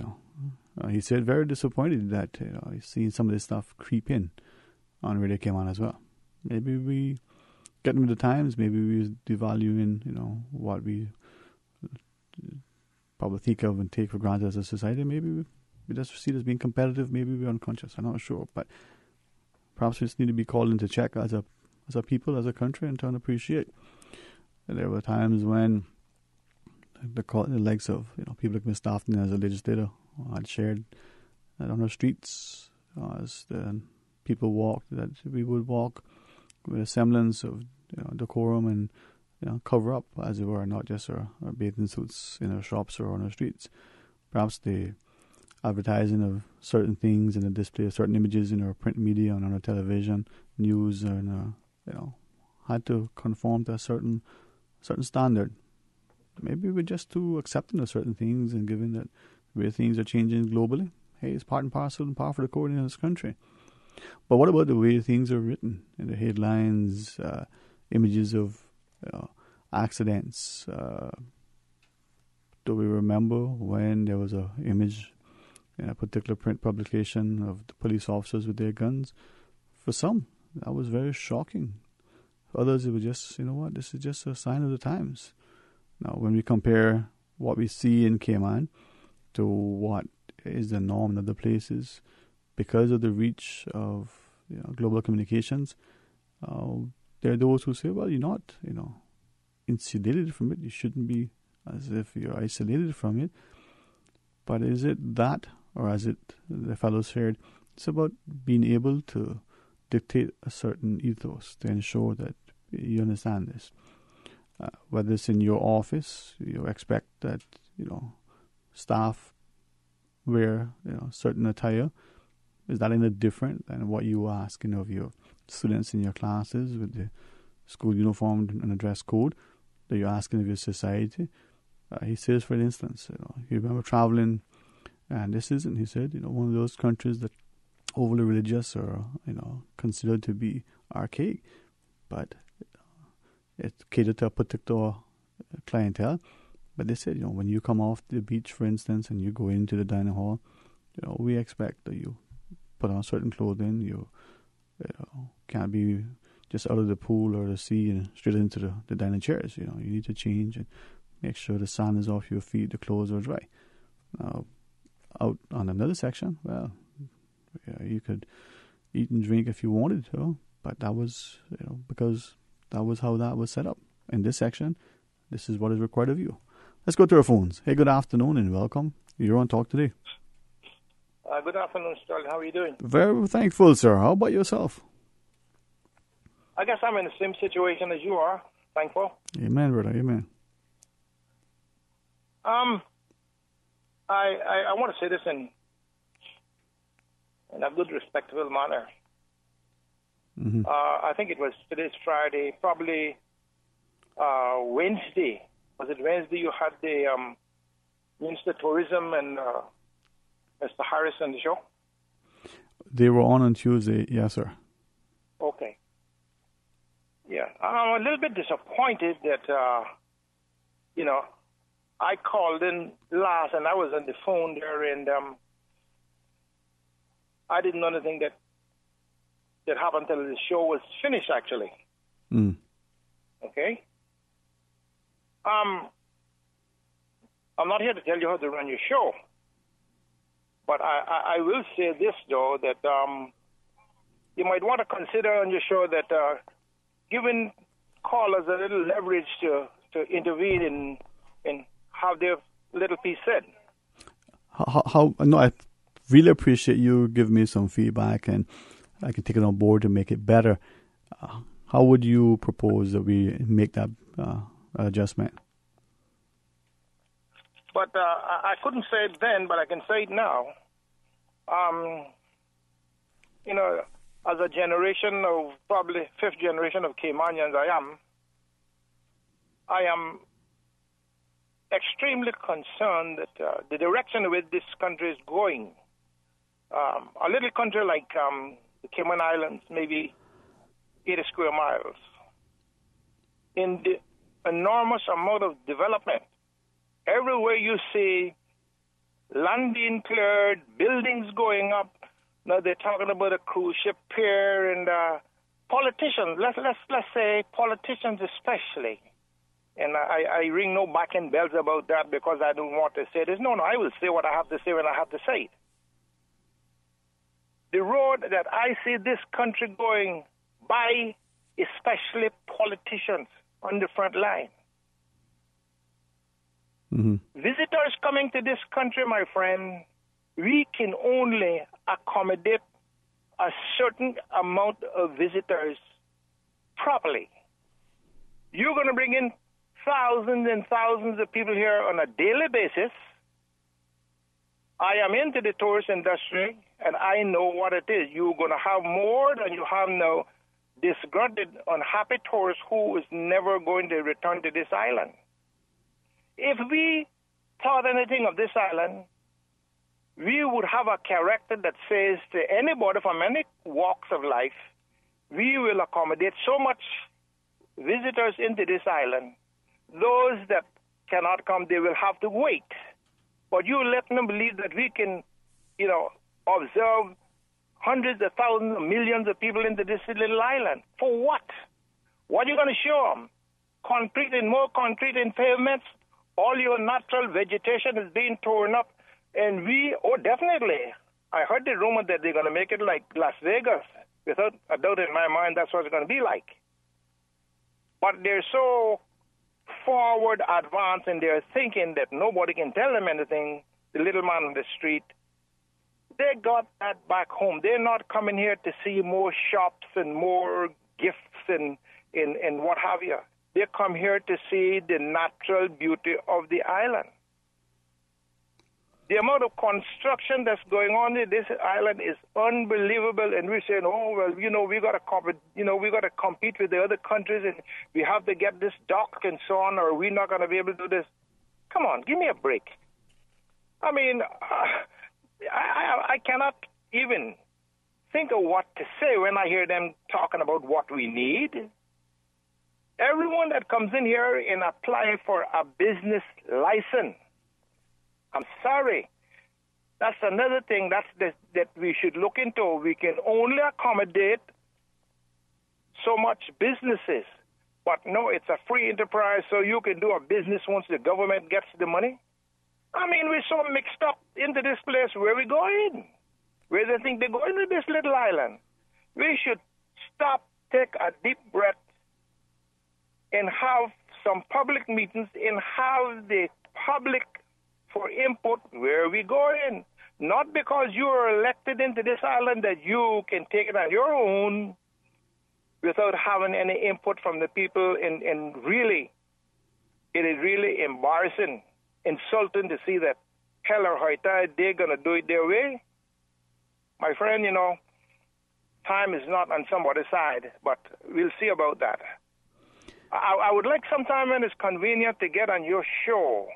he said very disappointed that he's seen some of this stuff creep in on Radio Cayman as well. Maybe we getting with the times, maybe we devaluing, what we probably think of and take for granted as a society. Maybe we just see it as being competitive. Maybe we're unconscious. I'm not sure, but perhaps we just need to be called into check as a people, as a country, and trying to appreciate. And there were times when the legs of people like Ms. Daphne as a legislator had shared that on our streets as the people walked, that we would walk with a semblance of decorum and cover up, as it were, not just our bathing suits in our shops or on our streets. Perhaps the advertising of certain things and the display of certain images in our print media and on our television, news, and had to conform to a certain standard. Maybe we're just too accepting of certain things, and given that the way things are changing globally, hey, it's part and parcel and par for the course in this country. But what about the way things are written in the headlines, images of accidents? Do we remember when there was an image in a particular print publication of the police officers with their guns? For some, that was very shocking. For others, it was just, this is just a sign of the times. Now, when we compare what we see in Cayman to what is the norm in other places, because of the reach of global communications, there are those who say, well, you're not, insulated from it. You shouldn't be as if you're isolated from it. But is it that, or as the fellow shared, it's about being able to dictate a certain ethos to ensure that you understand this. Whether it's in your office, you expect that, staff wear, certain attire. Is that any different than what you ask, of your students in your classes with the school uniform and a dress code that you're asking of your society? He says, for instance, you remember traveling, and this isn't, he said, one of those countries that overly religious or, considered to be archaic, but it catered to a particular clientele. But they said, when you come off the beach, for instance, and you go into the dining hall, we expect that you put on certain clothing. You can't be just out of the pool or the sea and straight into the dining chairs. You need to change and make sure the sand is off your feet, the clothes are dry. Out on another section, well, you could eat and drink if you wanted to, but that was, because that was how that was set up. In this section, this is what is required of you. Let's go to our phones. Hey, good afternoon and welcome. You're on Talk Today. Good afternoon, Sterling. How are you doing? Very thankful, sir. How about yourself? I guess I'm in the same situation as you are. Thankful. Amen, brother. Amen. I want to say this in a good, respectable manner. Mm-hmm. I think it was today's Friday, probably Wednesday. Was it Wednesday you had the Minister of Tourism and Mr. Harris on the show? They were on Tuesday, yes, sir. Okay. Yeah, I'm a little bit disappointed that, I called in last and I was on the phone there and I didn't know anything that happened until the show was finished, actually. Mm. Okay? I'm not here to tell you how to run your show, but I will say this, though, that you might want to consider on your show that giving callers a little leverage to intervene and have their little piece said. No, I really appreciate you giving me some feedback, and I can take it on board to make it better. How would you propose that we make that adjustment? But I couldn't say it then, but I can say it now. As a generation of, probably fifth generation of Caymanians, I am extremely concerned that the direction in which this country is going, a little country like the Cayman Islands, maybe 80 square miles, in the enormous amount of development, everywhere you see land being cleared, buildings going up. Now they're talking about a cruise ship pier and politicians. Let's say politicians especially. And I ring no back-end bells about that because I don't want to say this. No, I will say what I have to say when I have to say it. the road that I see this country going by, especially politicians on the front line. Visitors coming to this country, my friend, we can only accommodate a certain amount of visitors properly. You're going to bring in thousands and thousands of people here on a daily basis. I am into the tourist industry, and I know what it is. You're going to have more than you have now disgruntled, unhappy tourists who is never going to return to this island. If we thought anything of this island, we would have a character that says to anybody from any walks of life, we will accommodate so much visitors into this island. Those that cannot come, they will have to wait. But you let them believe that we can, observe hundreds of thousands, millions of people into this little island. For what? What are you going to show them? Concrete and more concrete and pavements? All your natural vegetation is being torn up. And definitely. I heard the rumor that they're going to make it like Las Vegas. Without a doubt in my mind, that's what it's going to be like. But they're so forward advanced and they're thinking that nobody can tell them anything, the little man on the street. They got that back home. They're not coming here to see more shops and more gifts and what have you. They come here to see the natural beauty of the island. The amount of construction that's going on in this island is unbelievable, and we're saying, we got to compete with the other countries, and we have to get this dock and so on, or we're not going to be able to do this. Come on, give me a break. I mean, I cannot even think of what to say when I hear them talking about what we need. Everyone that comes in here and apply for a business license, I'm sorry. That's another thing that we should look into. We can only accommodate so much businesses. But no, it's a free enterprise, so you can do a business once the government gets the money. I mean, we're so mixed up into this place. Where we going? Where they think they're going to this little island? We should stop, take a deep breath, and have some public meetings and have the public for input. Where are we going? Not because you are elected into this island that you can take it on your own without having any input from the people. And really, it is really embarrassing, insulting to see that hell or high tide, they're going to do it their way. My friend, time is not on somebody's side, but we'll see about that. I would like sometime when it's convenient to get on your show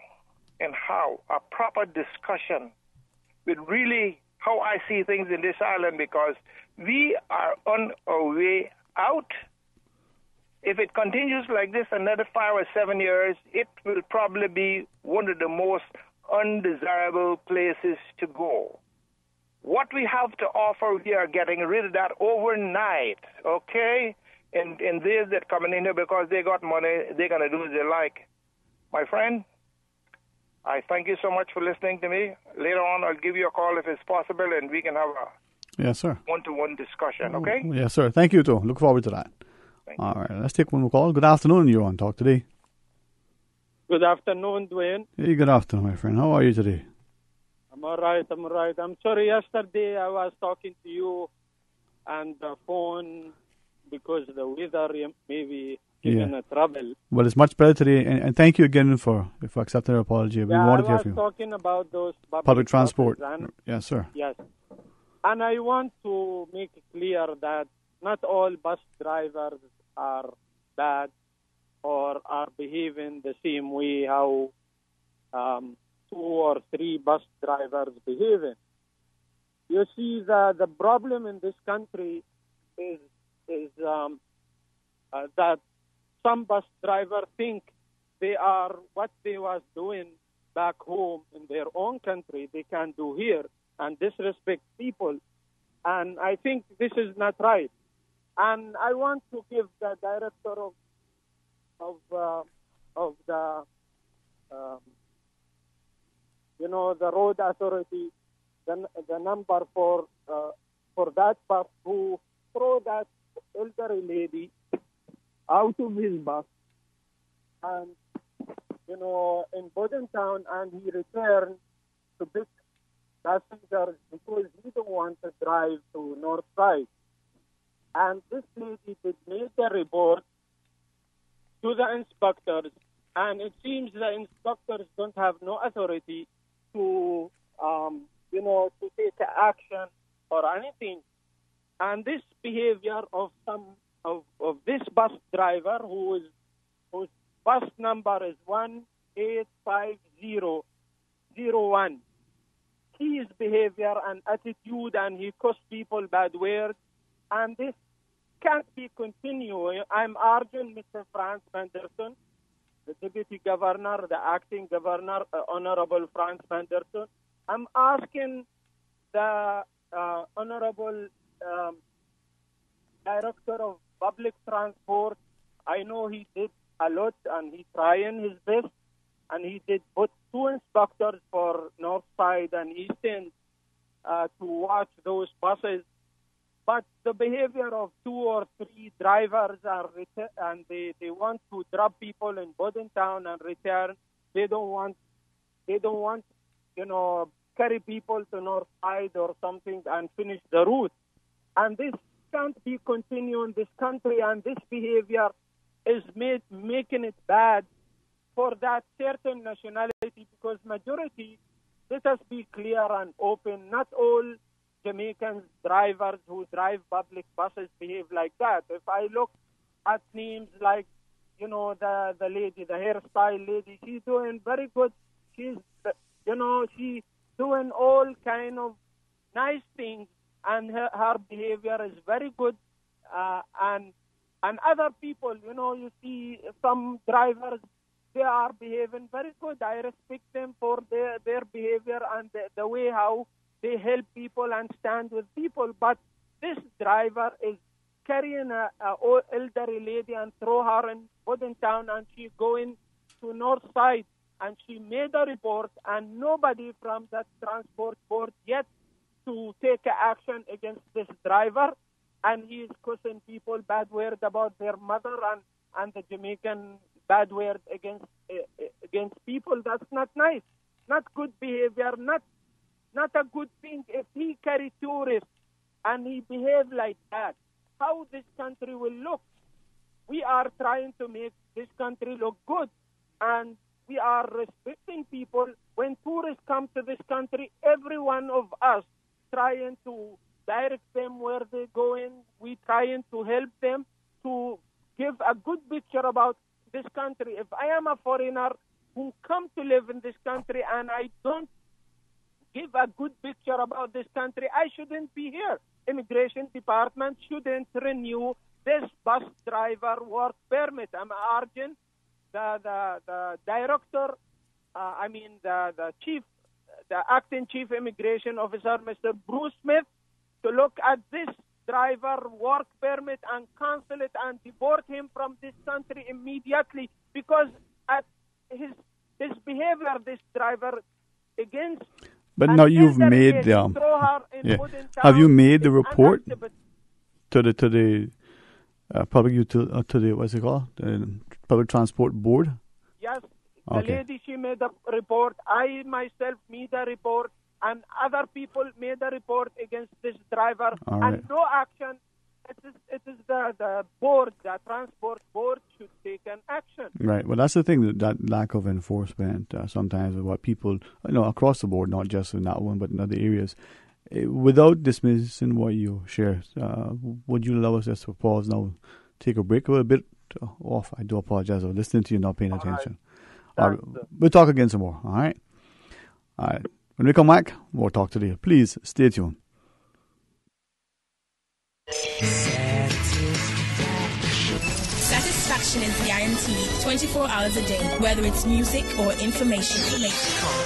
and have a proper discussion with really how I see things in this island, because we are on our way out. If it continues like this another 5 or 7 years, it will probably be one of the most undesirable places to go. What we have to offer, we are getting rid of that overnight, okay? And those that coming in here because they got money, they're going to do as they like. My friend, I thank you so much for listening to me. Later on, I'll give you a call if it's possible, and we can have a yes, sir. one-to-one discussion, okay? Yes, sir. Thank you, too. Look forward to that. All right, let's take one more call. Good afternoon. You're on Talk Today. Good afternoon, Dwayne. Hey, good afternoon, my friend. How are you today? I'm all right. I'm sorry, yesterday I was talking to you on the phone because the weather maybe given a trouble. Well, it's much better today, and thank you again for accepting our apology. We wanted to hear from you. I was talking about those public transport. Yes, sir. Yes. And I want to make it clear that not all bus drivers are bad or are behaving the same way how 2 or 3 bus drivers behaving. You see, the problem in this country is that some bus drivers think they are what they was doing back home in their own country, they can do here and disrespect people. And I think this is not right. And I want to give the director of the the road authority the number for for that bus who throw that elderly lady out of his bus and, in Bodentown, and he returned to pick passengers because he don't want to drive to North Side. And this lady did make a report to the inspectors, and it seems the inspectors don't have no authority to, to take action or anything. And this behavior of this bus driver whose bus number is 185001, his behavior and attitude, and he caused people bad words, and this can't be continuing. I'm urging Mr. Franz Manderson, the Deputy Governor, the Acting Governor, Honorable Franz Manderson. I'm asking the Honorable Director of Public Transport. I know he did a lot and he's trying his best, and he did put 2 inspectors for North Side and Eastern to watch those buses. But the behavior of 2 or 3 drivers and they want to drop people in Bodentown and return. They don't want, carry people to North Side or something and finish the route. And this can't be continued in this country, and this behavior is making it bad for that certain nationality, because majority, let us be clear and open, not all Jamaicans drivers who drive public buses behave like that. If I look at names like, the lady, the hairstyle lady, she's doing very good. She's, she's doing all kind of nice things, and her behavior is very good. And other people, you see some drivers, they are behaving very good. I respect them for their behavior and the way how they help people and stand with people. But this driver is carrying a elderly lady and throw her in Bodentown, and she going to North Side. And she made a report, and nobody from that transport board yet to take action against this driver. And he is causing people bad word about their mother and the Jamaican bad word against people. That's not nice. Not good behavior. Not a good thing. If he carry tourists and he behave like that, how this country will look? We are trying to make this country look good, and we are respecting people. When tourists come to this country, every one of us trying to direct them where they're going. We trying to help them to give a good picture about this country. If I am a foreigner who come to live in this country and I don't give a good picture about this country, I shouldn't be here. Immigration department shouldn't renew this bus driver work permit. I'm urging the director, the chief, the acting chief immigration officer, Mr. Bruce Smith, to look at this driver work permit and cancel it and deport him from this country immediately, because at his behavior, this driver against. But now you've made have you made the report to the public what's it called, the public transport board? Yes, the lady, she made a report. I myself made a report, and other people made a report against this driver, and no action. It is the board, the transport board, should take an action. Right. Well, that's the thing, that lack of enforcement sometimes of what people, across the board, not just in that one, but in other areas. Without dismissing what you share, would you allow us just to pause now, take a break? We're a bit off. I do apologize. I'm listening to you, not paying attention. We'll talk again some more. All right. When we come back, we'll talk to you. Please stay tuned. Satisfaction is guaranteed 24 hours a day, whether it's music or information. From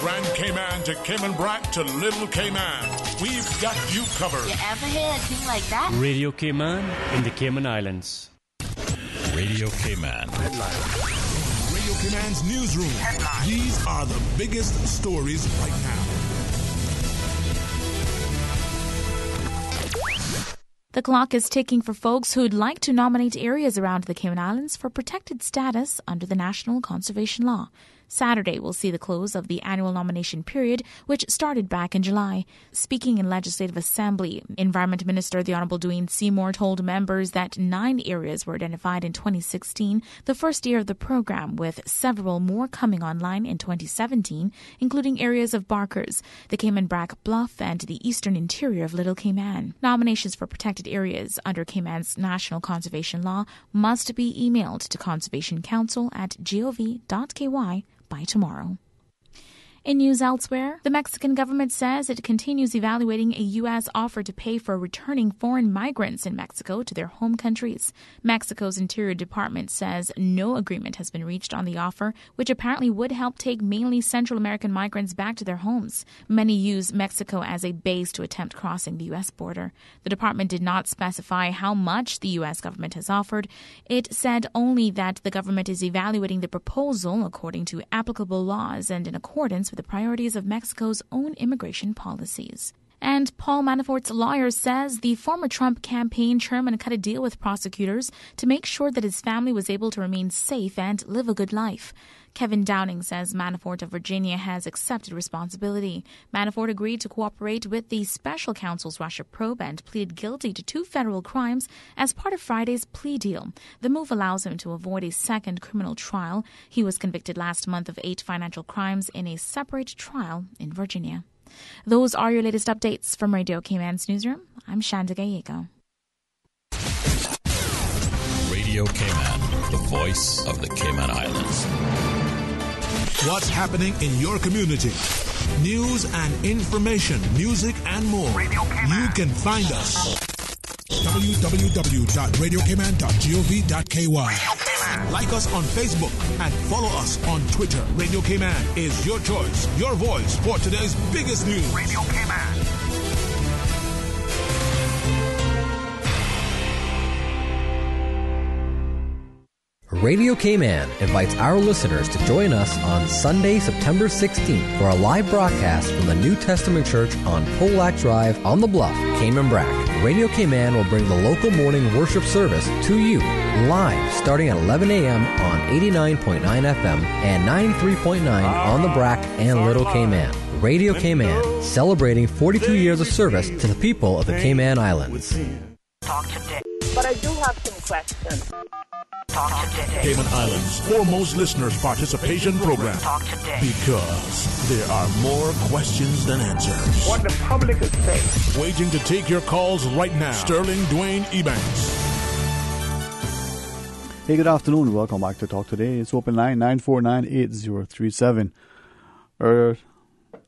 Grand Cayman to Cayman Brac to Little Cayman, we've got you covered. You ever hear a thing like that? Radio Cayman in the Cayman Islands. Radio Cayman. Headline. Radio Cayman's newsroom. Headline. These are the biggest stories right now. The clock is ticking for folks who'd like to nominate areas around the Cayman Islands for protected status under the National Conservation Law. Saturday will see the close of the annual nomination period, which started back in July. Speaking in Legislative Assembly, Environment Minister the Honourable DWAYNE Seymour told members that 9 areas were identified in 2016, the first year of the program, with several more coming online in 2017, including areas of Barkers, the Cayman Brac Bluff, and the eastern interior of Little Cayman. Nominations for protected areas under Cayman's National Conservation Law must be emailed to conservationcouncil@gov.ky by tomorrow. In news elsewhere, the Mexican government says it continues evaluating a U.S. offer to pay for returning foreign migrants in Mexico to their home countries. Mexico's Interior Department says no agreement has been reached on the offer, which apparently would help take mainly Central American migrants back to their homes. Many use Mexico as a base to attempt crossing the U.S. border. The department did not specify how much the U.S. government has offered. It said only that the government is evaluating the proposal according to applicable laws and in accordance with the priorities of Mexico's own immigration policies. And Paul Manafort's lawyer says the former Trump campaign chairman cut a deal with prosecutors to make sure that his family was able to remain safe and live a good life. Kevin Downing says Manafort of Virginia has accepted responsibility. Manafort agreed to cooperate with the special counsel's Russia probe and pleaded guilty to 2 federal crimes as part of Friday's plea deal. The move allows him to avoid a second criminal trial. He was convicted last month of 8 financial crimes in a separate trial in Virginia. Those are your latest updates from Radio Cayman's newsroom. I'm Shanda Gallego. Radio Cayman, the voice of the Cayman Islands. What's happening in your community? News and information, music and more. You can find us. www.radiocayman.gov.ky. Like us on Facebook and follow us on Twitter. Radio Cayman is your choice, your voice for today's biggest news. Radio Cayman. Radio Cayman invites our listeners to join us on Sunday, September 16th for a live broadcast from the New Testament Church on Polack Drive on the Bluff, Cayman Brac. Radio Cayman will bring the local morning worship service to you live starting at 11 a.m. on 89.9 FM and 93.9 on the Brac and Little Cayman. Radio Cayman, celebrating 42 years of service to the people of the Cayman Islands. Talk today. But I do have some questions. Talk today. Cayman Islands' foremost listeners' participation program. Talk today. Because there are more questions than answers. What the public is saying. Waiting to take your calls right now. Sterling Dwayne EBANKS. Hey, good afternoon. Welcome back to Talk Today. It's open line 949-8037. Or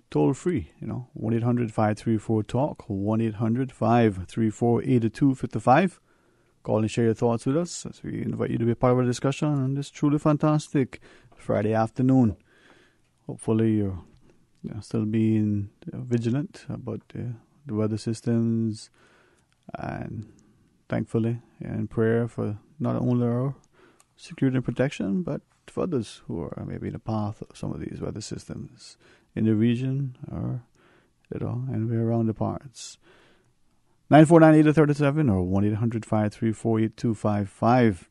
toll free, 1-800-534-TALK, 1-800-534-8255. Call and share your thoughts with us as we invite you to be part of our discussion on this truly fantastic Friday afternoon. Hopefully you're still being vigilant about the weather systems, and thankfully in prayer for not only our security and protection, but for others who are maybe in the path of some of these weather systems in the region or anywhere around the parts. 949-8037 or 1-800-534-8255.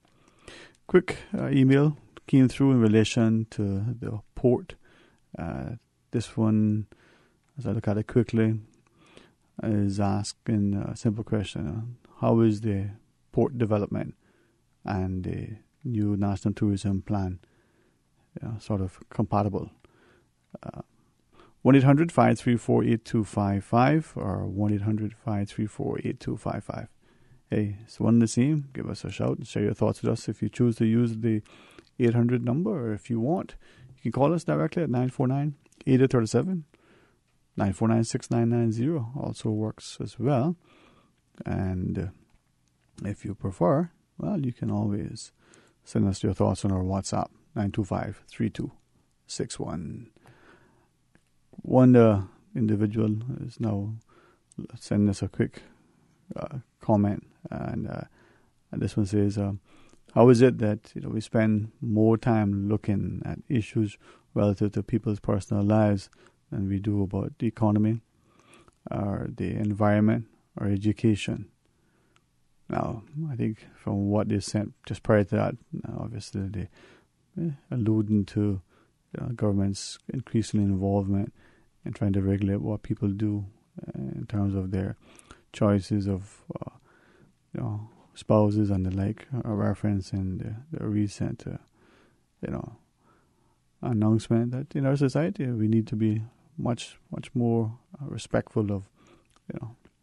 Quick email came through in relation to the port. This one, as I look at it quickly, is asking a simple question. How is the port development and the new National Tourism Plan sort of compatible? 1-800-534-8255 or 1-800-534-8255. Hey, it's one and the same. Give us a shout and share your thoughts with us if you choose to use the 800 number, or if you want, you can call us directly at 949-8037. 949-6990 also works as well. And if you prefer, well, you can always send us your thoughts on our WhatsApp, 925-3261. One individual is now sending us a quick comment, and this one says, how is it that we spend more time looking at issues relative to people's personal lives than we do about the economy or the environment or education? Now, I think from what they sent just prior to that, obviously they alluding to government's increasing involvement in trying to regulate what people do in terms of their choices of spouses and the like, referencing the recent announcement that in our society we need to be much more respectful of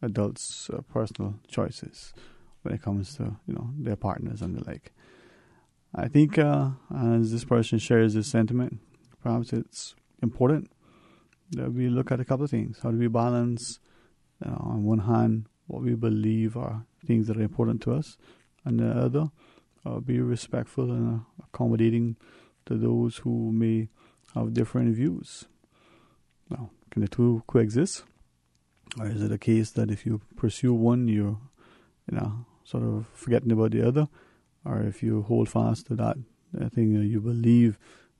adults' personal choices when it comes to their partners and the like. I think as this person shares this sentiment, perhaps it's important that we look at a couple of things. How do we balance, on one hand, what we believe are things that are important to us, and the other, be respectful and accommodating to those who may have different views. Now, can the two coexist? Or is it a case that if you pursue one, you're sort of forgetting about the other? Or if you hold fast to that thing you believe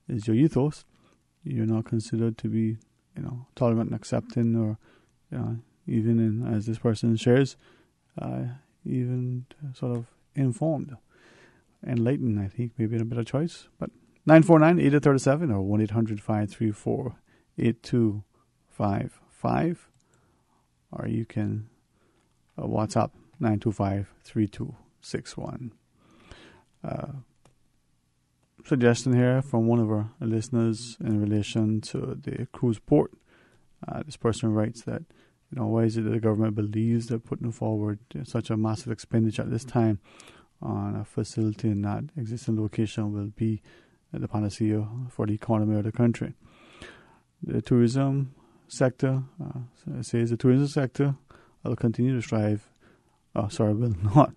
is your ethos, you're not considered to be tolerant and accepting, or even in, as this person shares, even sort of informed, enlightened. I think maybe a better choice. But 949-8037 or 1-800-534-8255, or you can WhatsApp 925-3261. Suggestion here from one of our listeners in relation to the cruise port. This person writes that, why is it that the government believes they're putting forward such a massive expenditure at this time on a facility in that existing location will be the panacea for the economy of the country? The tourism sector says the tourism sector will continue to strive. Will not.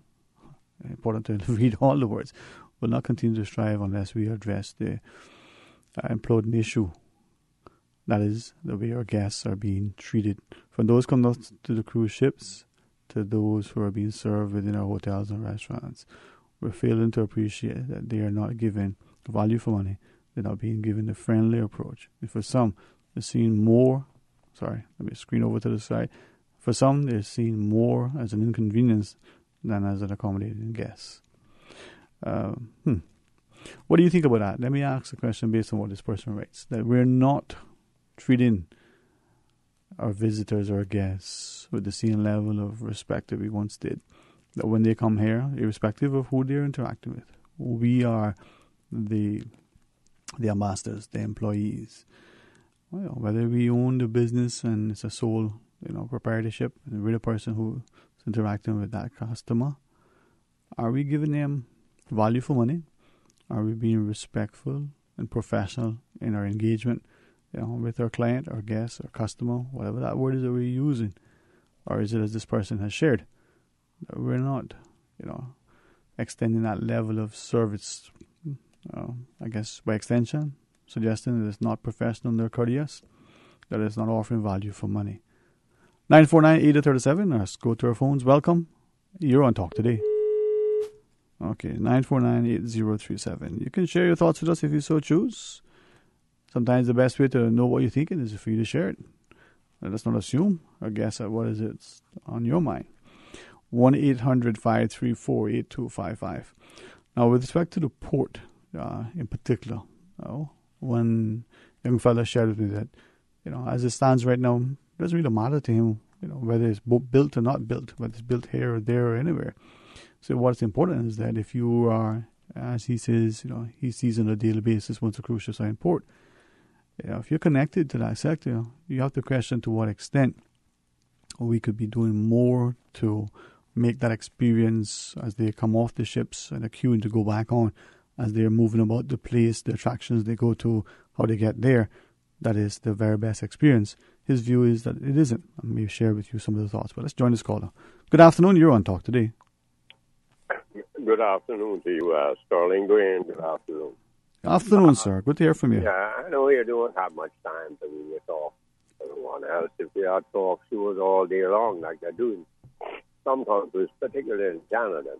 Important to read all the words. Will not continue to strive unless we address the imploding issue. That is, the way our guests are being treated. From those coming out to the cruise ships to those who are being served within our hotels and restaurants. We're failing to appreciate that they are not given value for money. They're not being given a friendly approach. And for some, they're seeing more. Sorry, let me screen over to the side. For some, they're seeing more as an inconvenience than as an accommodating guest. What do you think about that? Let me ask the question based on what this person writes. That we're not treating our visitors or guests with the same level of respect that we once did. That when they come here, irrespective of who they're interacting with, we are the ambassadors, the employees. Well, whether we own the business and it's a sole proprietorship, and we're the person who's interacting with that customer, are we giving them value for money? Are we being respectful and professional in our engagement with our client, our guest, our customer, whatever that word is that we're using? Or is it, as this person has shared, that we're not extending that level of service, I guess by extension, suggesting that it's not professional nor courteous, that it's not offering value for money. 949-8037, let's go to our phones. Welcome. You're on Talk Today. Okay, 949-8037. You can share your thoughts with us if you so choose. Sometimes the best way to know what you're thinking is for you to share it. Let us not assume or guess at what is it on your mind. 1-800-534-8255. Now, with respect to the port in particular, one young fella shared with me that, as it stands right now, it doesn't really matter to him, whether it's built or not built, whether it's built here or there or anywhere. So what's important is that if you are, as he says, he sees on a daily basis once the cruise ships are in port, if you're connected to that sector, you have to question to what extent we could be doing more to make that experience as they come off the ships and are queuing to go back on, as they're moving about the place, the attractions they go to, how they get there, that is the very best experience. His view is that it isn't. I may share with you some of the thoughts, but let's join this caller. Good afternoon, you're on Talk Today. Good afternoon to you, Sterling Green. Good afternoon. Afternoon, sir. Good to hear from you. Yeah, I know you don't have much time to really talk to anyone else. If you had talk shows all day long like they're doing, some countries, particularly in Canada,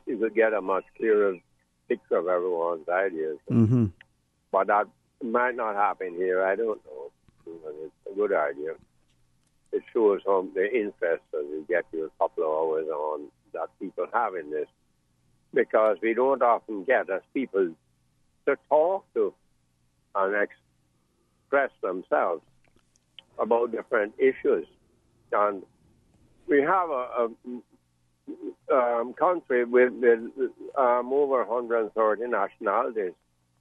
you could get a much clearer picture of everyone's ideas. Mm-hmm. But that might not happen here. I don't know. It's a good idea. It shows the interest as you get you a couple of hours on that people have in this, because we don't often get as people to talk to and express themselves about different issues. And we have a country with over 130 nationalities,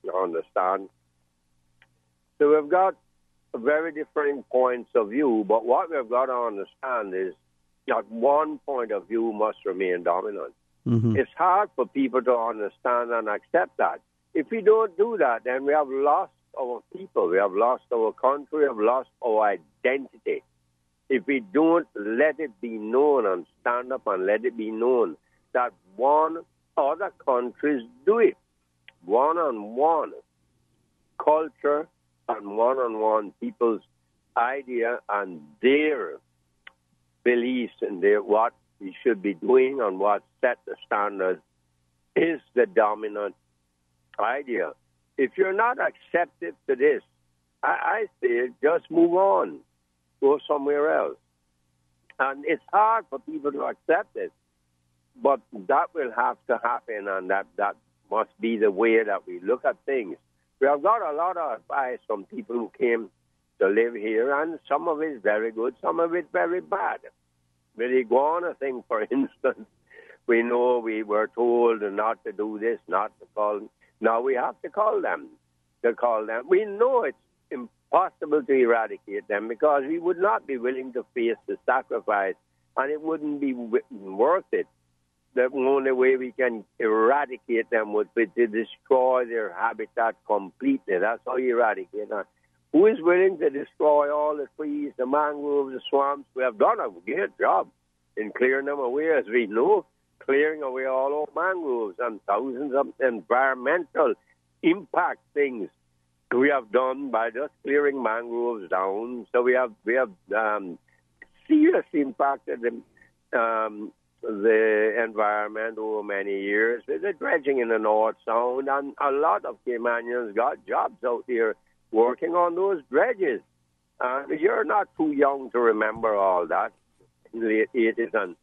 you understand. So we've got very different points of view, but what we've got to understand is that one point of view must remain dominant. Mm-hmm. It's hard for people to understand and accept that. If we don't do that, then we have lost our people, we have lost our country, we have lost our identity. If we don't let it be known and stand up and let it be known that other countries do it, one-on-one culture and one-on-one people's idea and their beliefs and what we should be doing and what set the standard is the dominant idea. If you're not accepted to this, I say just move on, go somewhere else. And it's hard for people to accept it, but that will have to happen, and that must be the way that we look at things. We have got a lot of advice from people who came to live here, and some of it is very good, some of it very bad. With the iguana thing, for instance, we know we were told not to do this, not to call them. Now we have to call them. We know it's impossible to eradicate them because we would not be willing to face the sacrifice, and it wouldn't be worth it. The only way we can eradicate them would be to destroy their habitat completely. That's how you eradicate them. Who is willing to destroy all the trees, the mangroves, the swamps? We have done a great job in clearing them away, as we know, clearing away all our mangroves and thousands of environmental impact things we have done by just clearing mangroves down. So we have seriously impacted the environment over many years with the dredging in the North Sound, and a lot of Caymanians got jobs out there working on those dredges. You're not too young to remember all that in the 80s and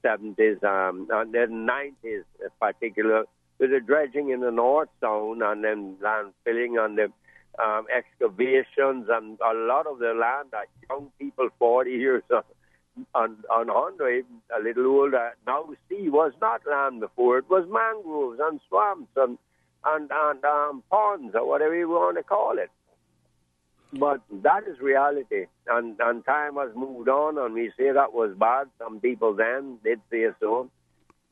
70s and then 90s in particular, with the dredging in the North Sound and then land filling and the excavations, and a lot of the land that young people 40 years and 100, a little older, now see was not land before. It was mangroves and swamps and ponds or whatever you want to call it. But that is reality, and time has moved on, and we say that was bad. Some people then did say so,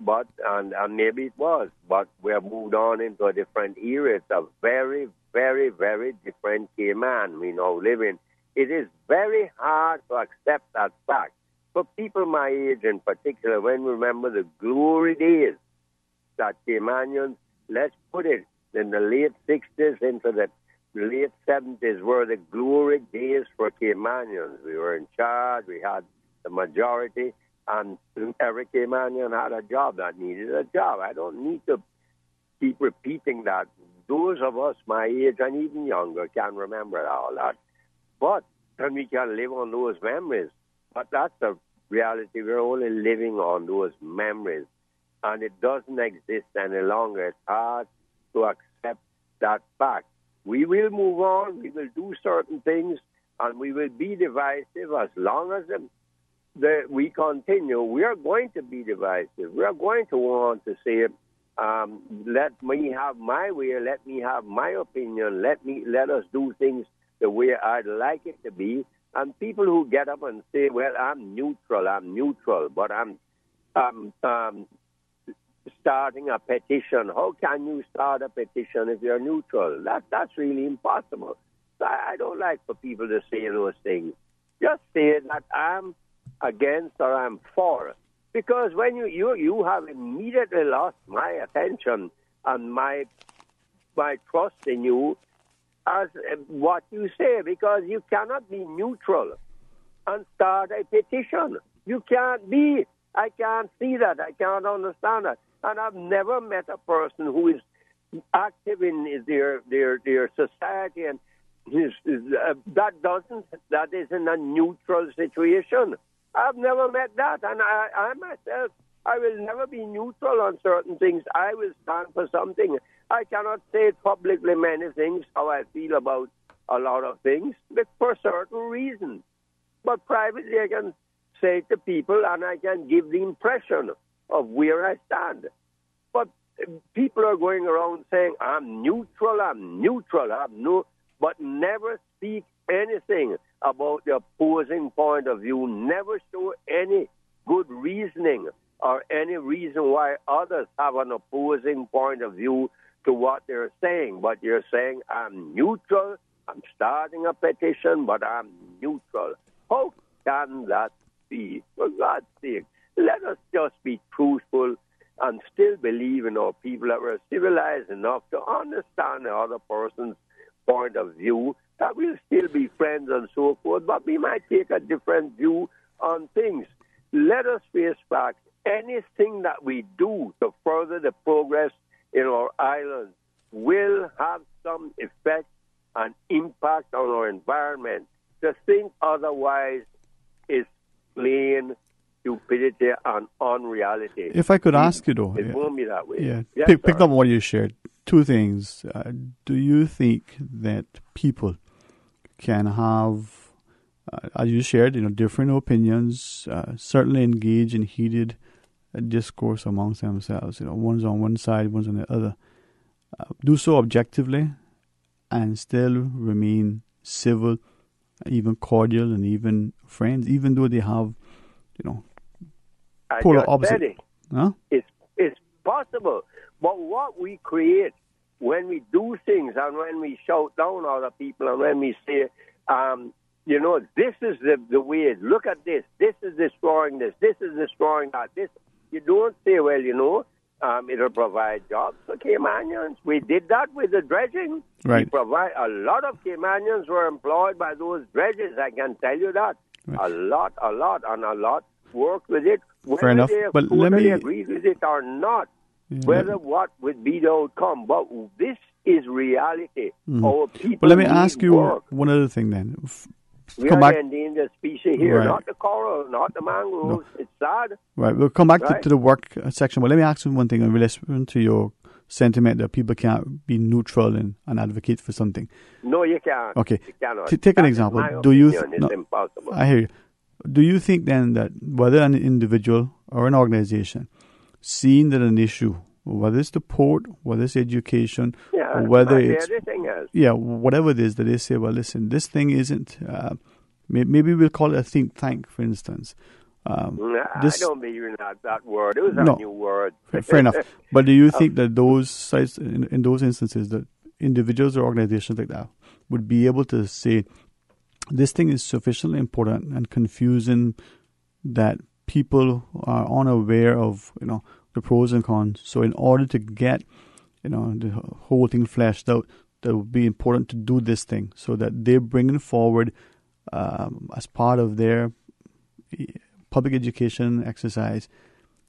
but and maybe it was, but we have moved on into a different era. It's a very, very, very different Cayman we now live in. It is very hard to accept that fact. For people my age in particular, when we remember the glory days that Caymanians, let's put it, in the late 60s into the late 70s were the glory days for Caymanians. We were in charge, we had the majority, and every Caymanian had a job that needed a job. I don't need to keep repeating that. Those of us my age and even younger can remember all that. But and we can live on those memories. But that's the reality. We're only living on those memories, and it doesn't exist any longer. It's hard to accept that fact. We will move on, we will do certain things, and we will be divisive as long as we continue. We are going to be divisive. We are going to want to say, let me have my way, let me have my opinion, let us do things the way I'd like it to be. And people who get up and say, well, I'm neutral, but I'm starting a petition. How can you start a petition if you're neutral? That's really impossible. So I don't like for people to say those things. Just say that I'm against or I'm for. Because when you have immediately lost my attention and my trust in you as what you say, because you cannot be neutral and start a petition. You can't be. I can't see that. I can't understand that. And I've never met a person who is active in their society and that is in a neutral situation. I've never met that, and I myself I will never be neutral on certain things. I will stand for something. I cannot say publicly many things, how I feel about a lot of things, but for certain reasons. But privately I can say to people and I can give the impression of where I stand. But people are going around saying, I'm neutral, but never speak anything about the opposing point of view, never show any good reasoning or any reason why others have an opposing point of view to what they're saying. But you're saying, I'm neutral, I'm starting a petition, but I'm neutral. How can that be? For God's sake, let us just be truthful and still believe in our people that we're civilized enough to understand the other person's point of view, that we'll still be friends and so forth, but we might take a different view on things. Let us face facts. Anything that we do to further the progress in our islands will have some effect and impact on our environment. To think otherwise is plain stupidity and unreality. If I could ask you, though. It won't be that way. Yeah. Yes, Pick up on what you shared. Two things. Do you think that people can have, as you shared, different opinions, certainly engage in heated discourse amongst themselves? One's on one side, one's on the other. Do so objectively and still remain civil, even cordial, and even friends, even though they have, polar opposite. Huh? It's possible. But what we create when we do things and when we shout down other people and when we say, this is the way, look at this is destroying this is destroying that, this, you don't say, well, it'll provide jobs for Caymanians. We did that with the dredging. Right. We provide, a lot of Caymanians were employed by those dredges, I can tell you that. Right. A lot worked with it. Fair enough. But let me agree with it or not. Whether what would be the outcome, but this is reality. Mm-hmm. Our people. But let me ask you one other thing then. We are the endangered species here, not the coral, not the mangroves. No. It's sad. Right. We'll come back to the work section. But let me ask you one thing in relation to your sentiment that people can't be neutral and advocate for something. No, you can't. Okay. You cannot. Take an example. It's impossible. I hear you. Do you think then that whether an individual or an organization seeing that an issue, whether it's the port, whether it's education, or whether it's whatever it is that they say, well, listen, this thing isn't. Maybe we'll call it a think tank, for instance. I don't believe in that word. It was a new word. Fair enough. But do you think that those sites, in those instances, that individuals or organizations like that would be able to say, this thing is sufficiently important and confusing that people are unaware of, the pros and cons. So in order to get, the whole thing fleshed out, that would be important to do this thing so that they're bringing forward as part of their public education exercise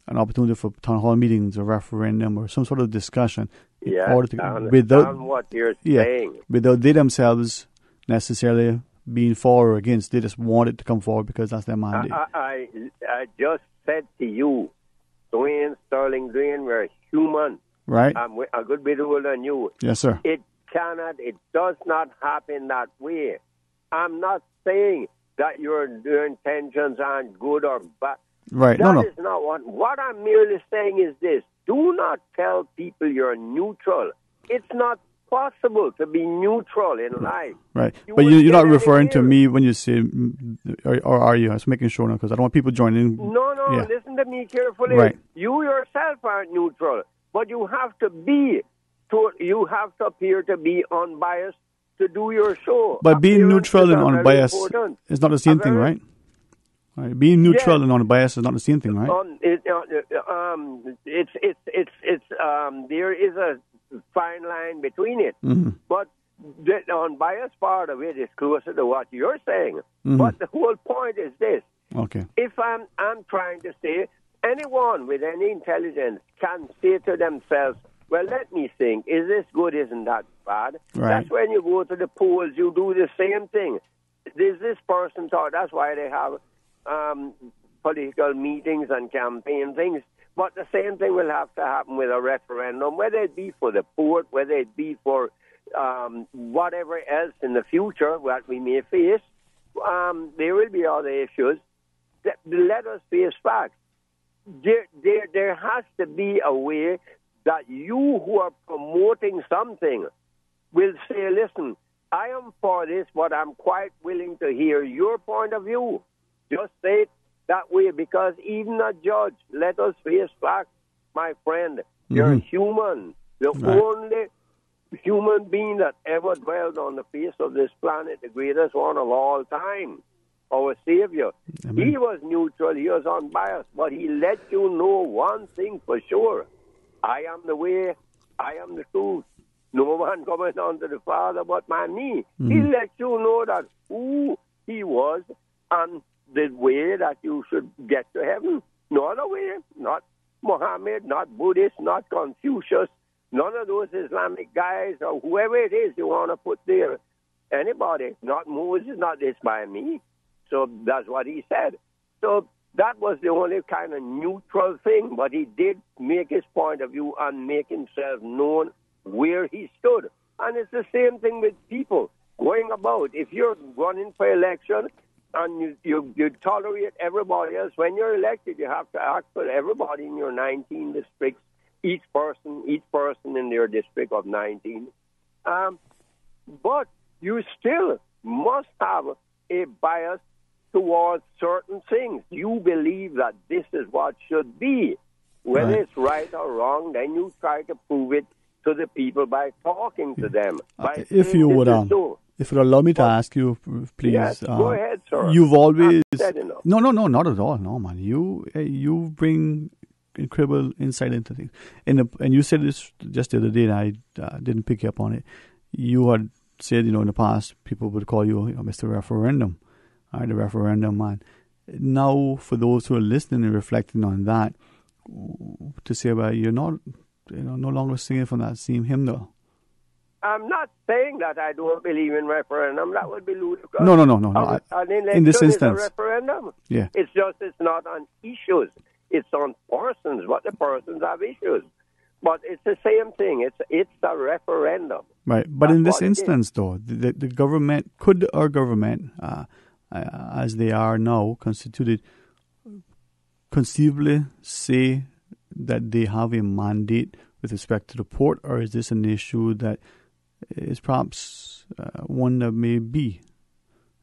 an opportunity for town hall meetings or referendum or some sort of discussion. Without what you're saying. Without they themselves necessarily being for or against. They just want it to come forward because that's their mandate. I just said to you, DWAYNE, we're human. Right. I'm a good bit older than you. Yes, sir. It does not happen that way. I'm not saying that your intentions aren't good or bad. Right. That is not what I'm merely saying is this. Do not tell people you're neutral. It's not possible to be neutral in life. Right. But you're not referring to me when you say, or are you? I was making sure now because I don't want people joining. No, listen to me carefully. Right. You yourself aren't neutral, but you have to appear to be unbiased to do your show. But being neutral and unbiased is not the same thing, right? Right. Being neutral and unbiased is not the same thing, right? There is a fine line between it. Mm-hmm. But the unbiased part of it is closer to what you're saying. Mm-hmm. But the whole point is this. Okay. If I'm trying to say, anyone with any intelligence can say to themselves, well, let me think, is this good, isn't that bad? Right. That's when you go to the polls, you do the same thing. Is this person thought, that's why they have political meetings and campaign things. But the same thing will have to happen with a referendum, whether it be for the port, whether it be for whatever else in the future that we may face. There will be other issues. Let us face facts. There has to be a way that you who are promoting something will say, listen, I am for this, but I'm quite willing to hear your point of view. Just say it that way, because even a judge, let us face facts, my friend. You're human. The only human being that ever dwelled on the face of this planet, the greatest one of all time, our Savior. Amen. He was neutral, he was unbiased, but he let you know one thing for sure. I am the way, I am the truth. No one cometh unto the Father but by me. He let you know that who he was and the way that you should get to heaven. No other way, not Muhammad, not Buddhist, not Confucius, none of those Islamic guys or whoever it is you want to put there. Anybody, not Moses, not this by me. So that's what he said. So that was the only kind of neutral thing, but he did make his point of view and make himself known where he stood. And it's the same thing with people going about. If you're running for election and you tolerate everybody else, when you're elected, you have to act for everybody in your 19 districts, each person in their district of 19. But you still must have a bias towards certain things. You believe that this is what should be. Whether it's right or wrong, then you try to prove it to the people by talking to them. If you would allow me to ask you, please. Yes, go ahead, sir. You've always... No, not at all. No, man. You bring incredible insight into things. And you said this just the other day, and I didn't pick up on it. You had said, in the past, people would call you, Mr. Referendum, the referendum man. Now, for those who are listening and reflecting on that, to say, well, you're not, no longer singing from that same hymnal. I'm not saying that I don't believe in referendum. That would be ludicrous. No. In this instance, a referendum. Yeah. It's not on issues. It's on persons. What the persons have issues. But it's the same thing. It's a referendum. Right. But that's in this instance, though, the government, could our government, as they are now constituted, conceivably say that they have a mandate with respect to the port, or is this an issue that is perhaps one that may be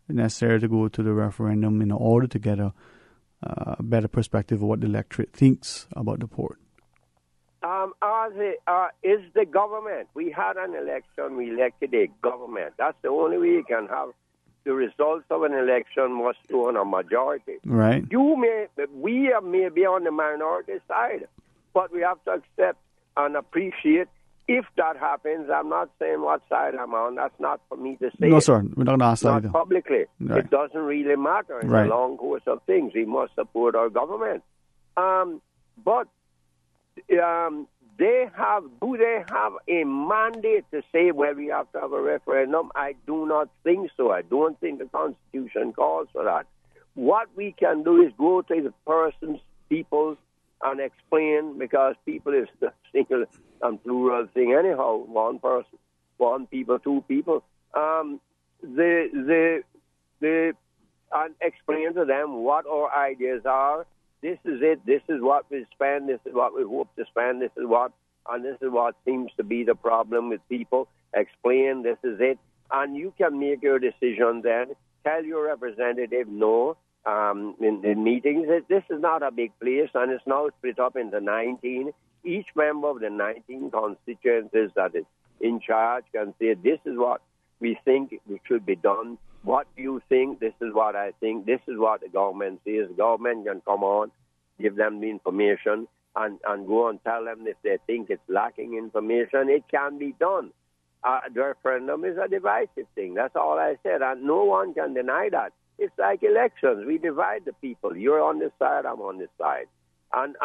necessary to go to the referendum in order to get a better perspective of what the electorate thinks about the port? Is the government, we had an election, we elected a government. That's the only way you can have the results of an election must show on a majority. Right. We may be on the minority side, but we have to accept and appreciate if that happens. I'm not saying what side I'm on. That's not for me to say. No, sir. We're not going to ask that either. Publicly. Right. It doesn't really matter in the long course of things. We must support our government. But do they have a mandate to say, well, we have to have a referendum? I do not think so. I don't think the Constitution calls for that. What we can do is go to the persons, people, and explain, because people is the single and plural thing anyhow, one person, one people, two people. And explain to them what our ideas are. This is it. This is what we spend. This is what we hope to spend. This is what seems to be the problem with people. Explain. This is it, and you can make your decision then. Tell your representative no. In meetings, this is not a big place, and it's now split up into 19. Each member of the 19 constituencies that is in charge can say, this is what we think should be done. What do you think? This is what I think. This is what the government says. The government can come on, give them the information, and go and tell them if they think it's lacking information. It can be done. The referendum is a divisive thing. That's all I said, and no one can deny that. It's like elections. We divide the people. You're on this side, I'm on this side. And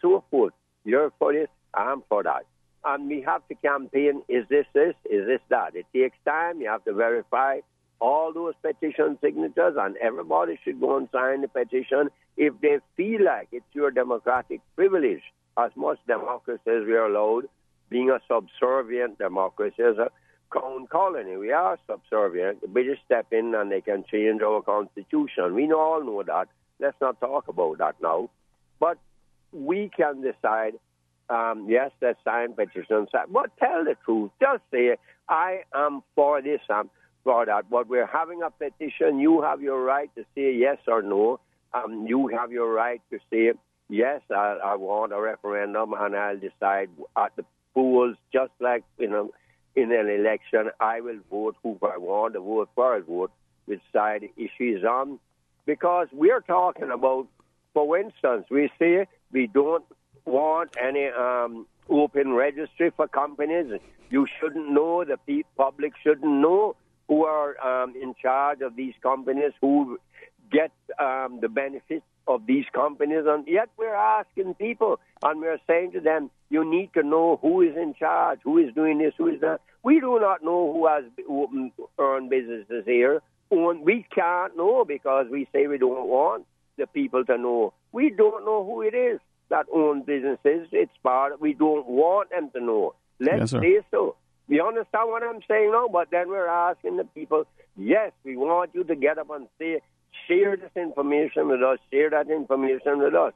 so forth. You're for this, I'm for that. And we have to campaign, is this, is this that? It takes time. You have to verify all those petition signatures, and everybody should go and sign the petition if they feel like it's your democratic privilege. As most democracies we are allowed, being a subservient democracy as a crown colony. We are subservient. The British step in and they can change our constitution. We all know that. Let's not talk about that now. But we can decide, yes, let's sign petitions. But tell the truth. Just say, I am for this, I'm for that. But we're having a petition. You have your right to say yes or no. You have your right to say, yes, I want a referendum, and I'll decide at the polls, just like in an election, I will vote who I want to vote for. I vote which side issues on. Because we're talking about, for instance, we say we don't want any open registry for companies. You shouldn't know, the public shouldn't know who are in charge of these companies, who get the benefits of these companies. And yet we're asking people, and we're saying to them, you need to know who is in charge, who is doing this, who is that. We do not know who has earned businesses here. We can't know because we say we don't want the people to know. We don't know who it is that owns businesses. It's part. We don't want them to know. Let's say so. You understand what I'm saying now? But then we're asking the people, yes, we want you to get up and say, share this information with us, share that information with us.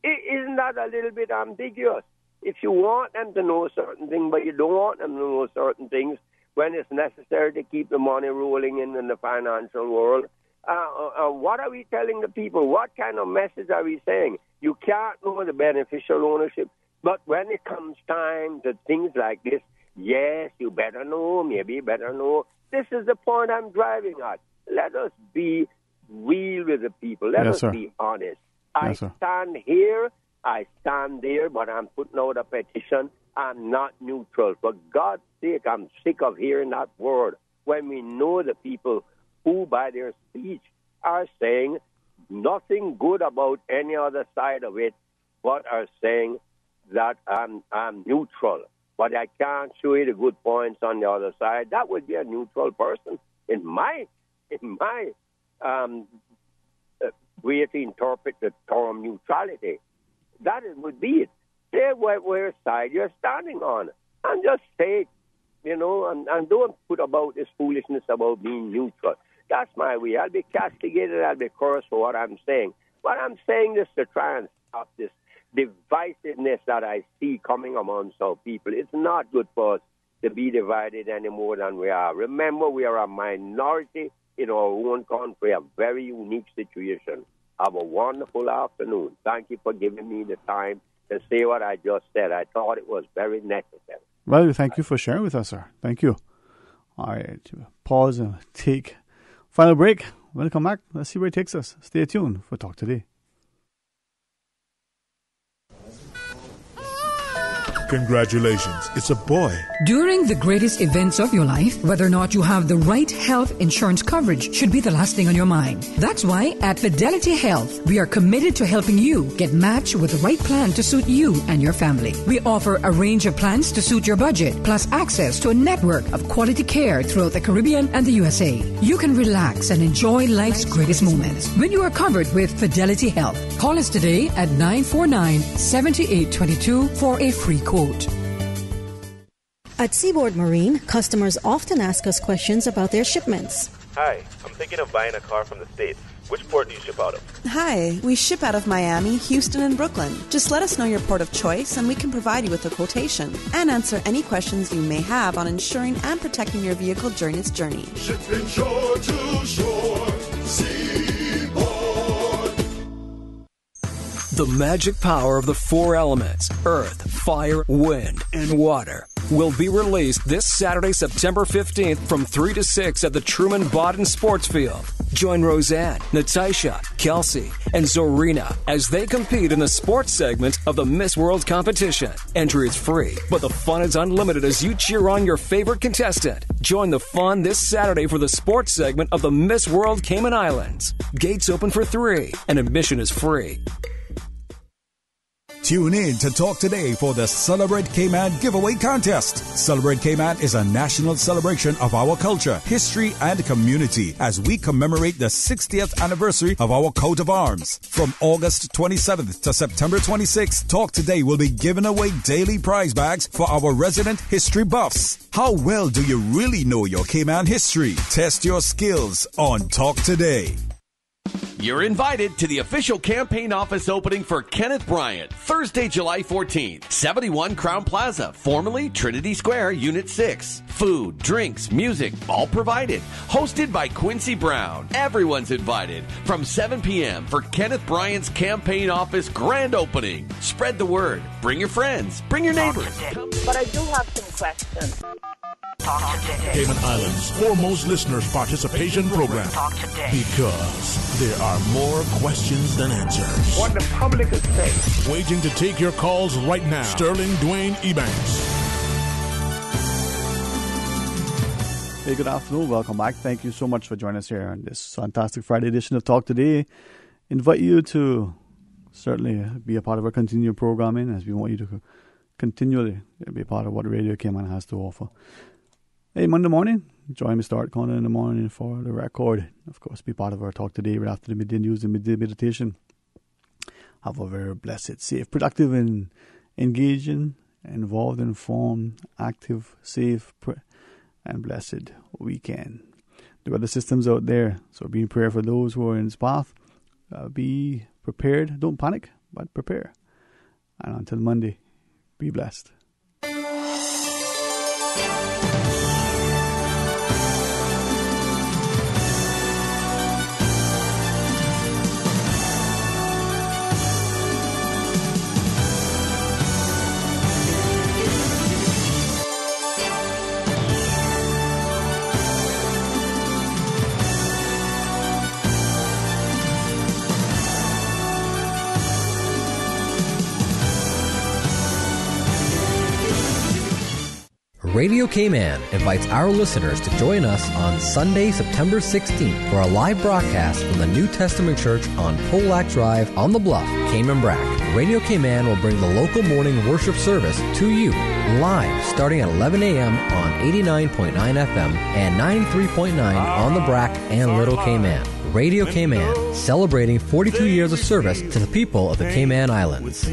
Isn't that a little bit ambiguous? If you want them to know certain things, but you don't want them to know certain things when it's necessary to keep the money rolling in the financial world, what are we telling the people? What kind of message are we saying? You can't know the beneficial ownership, but when it comes time to things like this, yes, you better know, maybe you better know. This is the point I'm driving at. Let us be real with the people. Let us be honest. I stand here, I stand there, but I'm putting out a petition. I'm not neutral. For God's sake, I'm sick of hearing that word when we know the people who, by their speech, are saying nothing good about any other side of it, but are saying that I'm neutral. But I can't show you the good points on the other side. That would be a neutral person in my way to interpret the term neutrality. That would be it. Say where side you're standing on, and just say it, and don't put about this foolishness about being neutral. That's my way. I'll be castigated, I'll be cursed for what I'm saying. But I'm saying this to try and stop this divisiveness that I see coming amongst our people. It's not good for us to be divided any more than we are. Remember, we are a minority in our own country, a very unique situation. Have a wonderful afternoon. Thank you for giving me the time to say what I just said. I thought it was very necessary. Well, thank you for sharing with us, sir. Thank you. All right, pause and take final break. We'll come back. Let's see where it takes us. Stay tuned for Talk Today. Congratulations, it's a boy. During the greatest events of your life, whether or not you have the right health insurance coverage should be the last thing on your mind. That's why at Fidelity Health, we are committed to helping you get matched with the right plan to suit you and your family. We offer a range of plans to suit your budget, plus access to a network of quality care throughout the Caribbean and the USA. You can relax and enjoy life's greatest moments when you are covered with Fidelity Health. Call us today at 949-7822 for a free quote. At Seaboard Marine, customers often ask us questions about their shipments. Hi, I'm thinking of buying a car from the States. Which port do you ship out of? Hi, we ship out of Miami, Houston, and Brooklyn. Just let us know your port of choice and we can provide you with a quotation and answer any questions you may have on insuring and protecting your vehicle during its journey. Shipping shore to shore, Seaboard. The magic power of the four elements, earth, fire, wind, and water, will be released this Saturday, September 15th from 3 to 6 at the Truman Bodden Sports Field. Join Roseanne, Natasha, Kelsey, and Zorina as they compete in the sports segment of the Miss World competition. Entry is free, but the fun is unlimited as you cheer on your favorite contestant. Join the fun this Saturday for the sports segment of the Miss World Cayman Islands. Gates open for 3 and admission is free. Tune in to Talk Today for the Celebrate Cayman giveaway contest. Celebrate Cayman is a national celebration of our culture, history, and community as we commemorate the 60th anniversary of our coat of arms. From August 27th to September 26th, Talk Today will be giving away daily prize bags for our resident history buffs. How well do you really know your Cayman history? Test your skills on Talk Today. You're invited to the official campaign office opening for Kenneth Bryant, Thursday, July 14th, 71 Crown Plaza, formerly Trinity Square, Unit 6. Food, drinks, music, all provided. Hosted by Quincy Brown. Everyone's invited from 7 p.m. for Kenneth Bryant's campaign office grand opening. Spread the word. Bring your friends. Bring your neighbors. But I do have some questions. Talk today. Cayman Islands' foremost listeners' participation program. Talk today. Because there are more questions than answers. What the public is saying. Waiting to take your calls right now. Sterling Dwayne EBANKS. Hey, good afternoon. Welcome back. Thank you so much for joining us here on this fantastic Friday edition of Talk Today. Invite you to certainly be a part of our continued programming as we want you to continually be a part of what Radio Cayman has to offer. Hey, Monday morning, join me, start calling in the morning for the record. Of course, be part of our Talk Today right after the midday news and midday meditation. Have a very blessed, safe, productive, and engaging, involved, informed, active, safe, and blessed weekend. There are other systems out there, so be in prayer for those who are in this path. Be prepared. Don't panic, but prepare. And until Monday, be blessed. Radio Cayman invites our listeners to join us on Sunday, September 16th for a live broadcast from the New Testament Church on Polack Drive on the Bluff, Cayman Brac. Radio Cayman will bring the local morning worship service to you live starting at 11 a.m. on 89.9 FM and 93.9 on the Brac and Little Cayman. Radio Cayman, celebrating 42 years of service to the people of the Cayman Islands.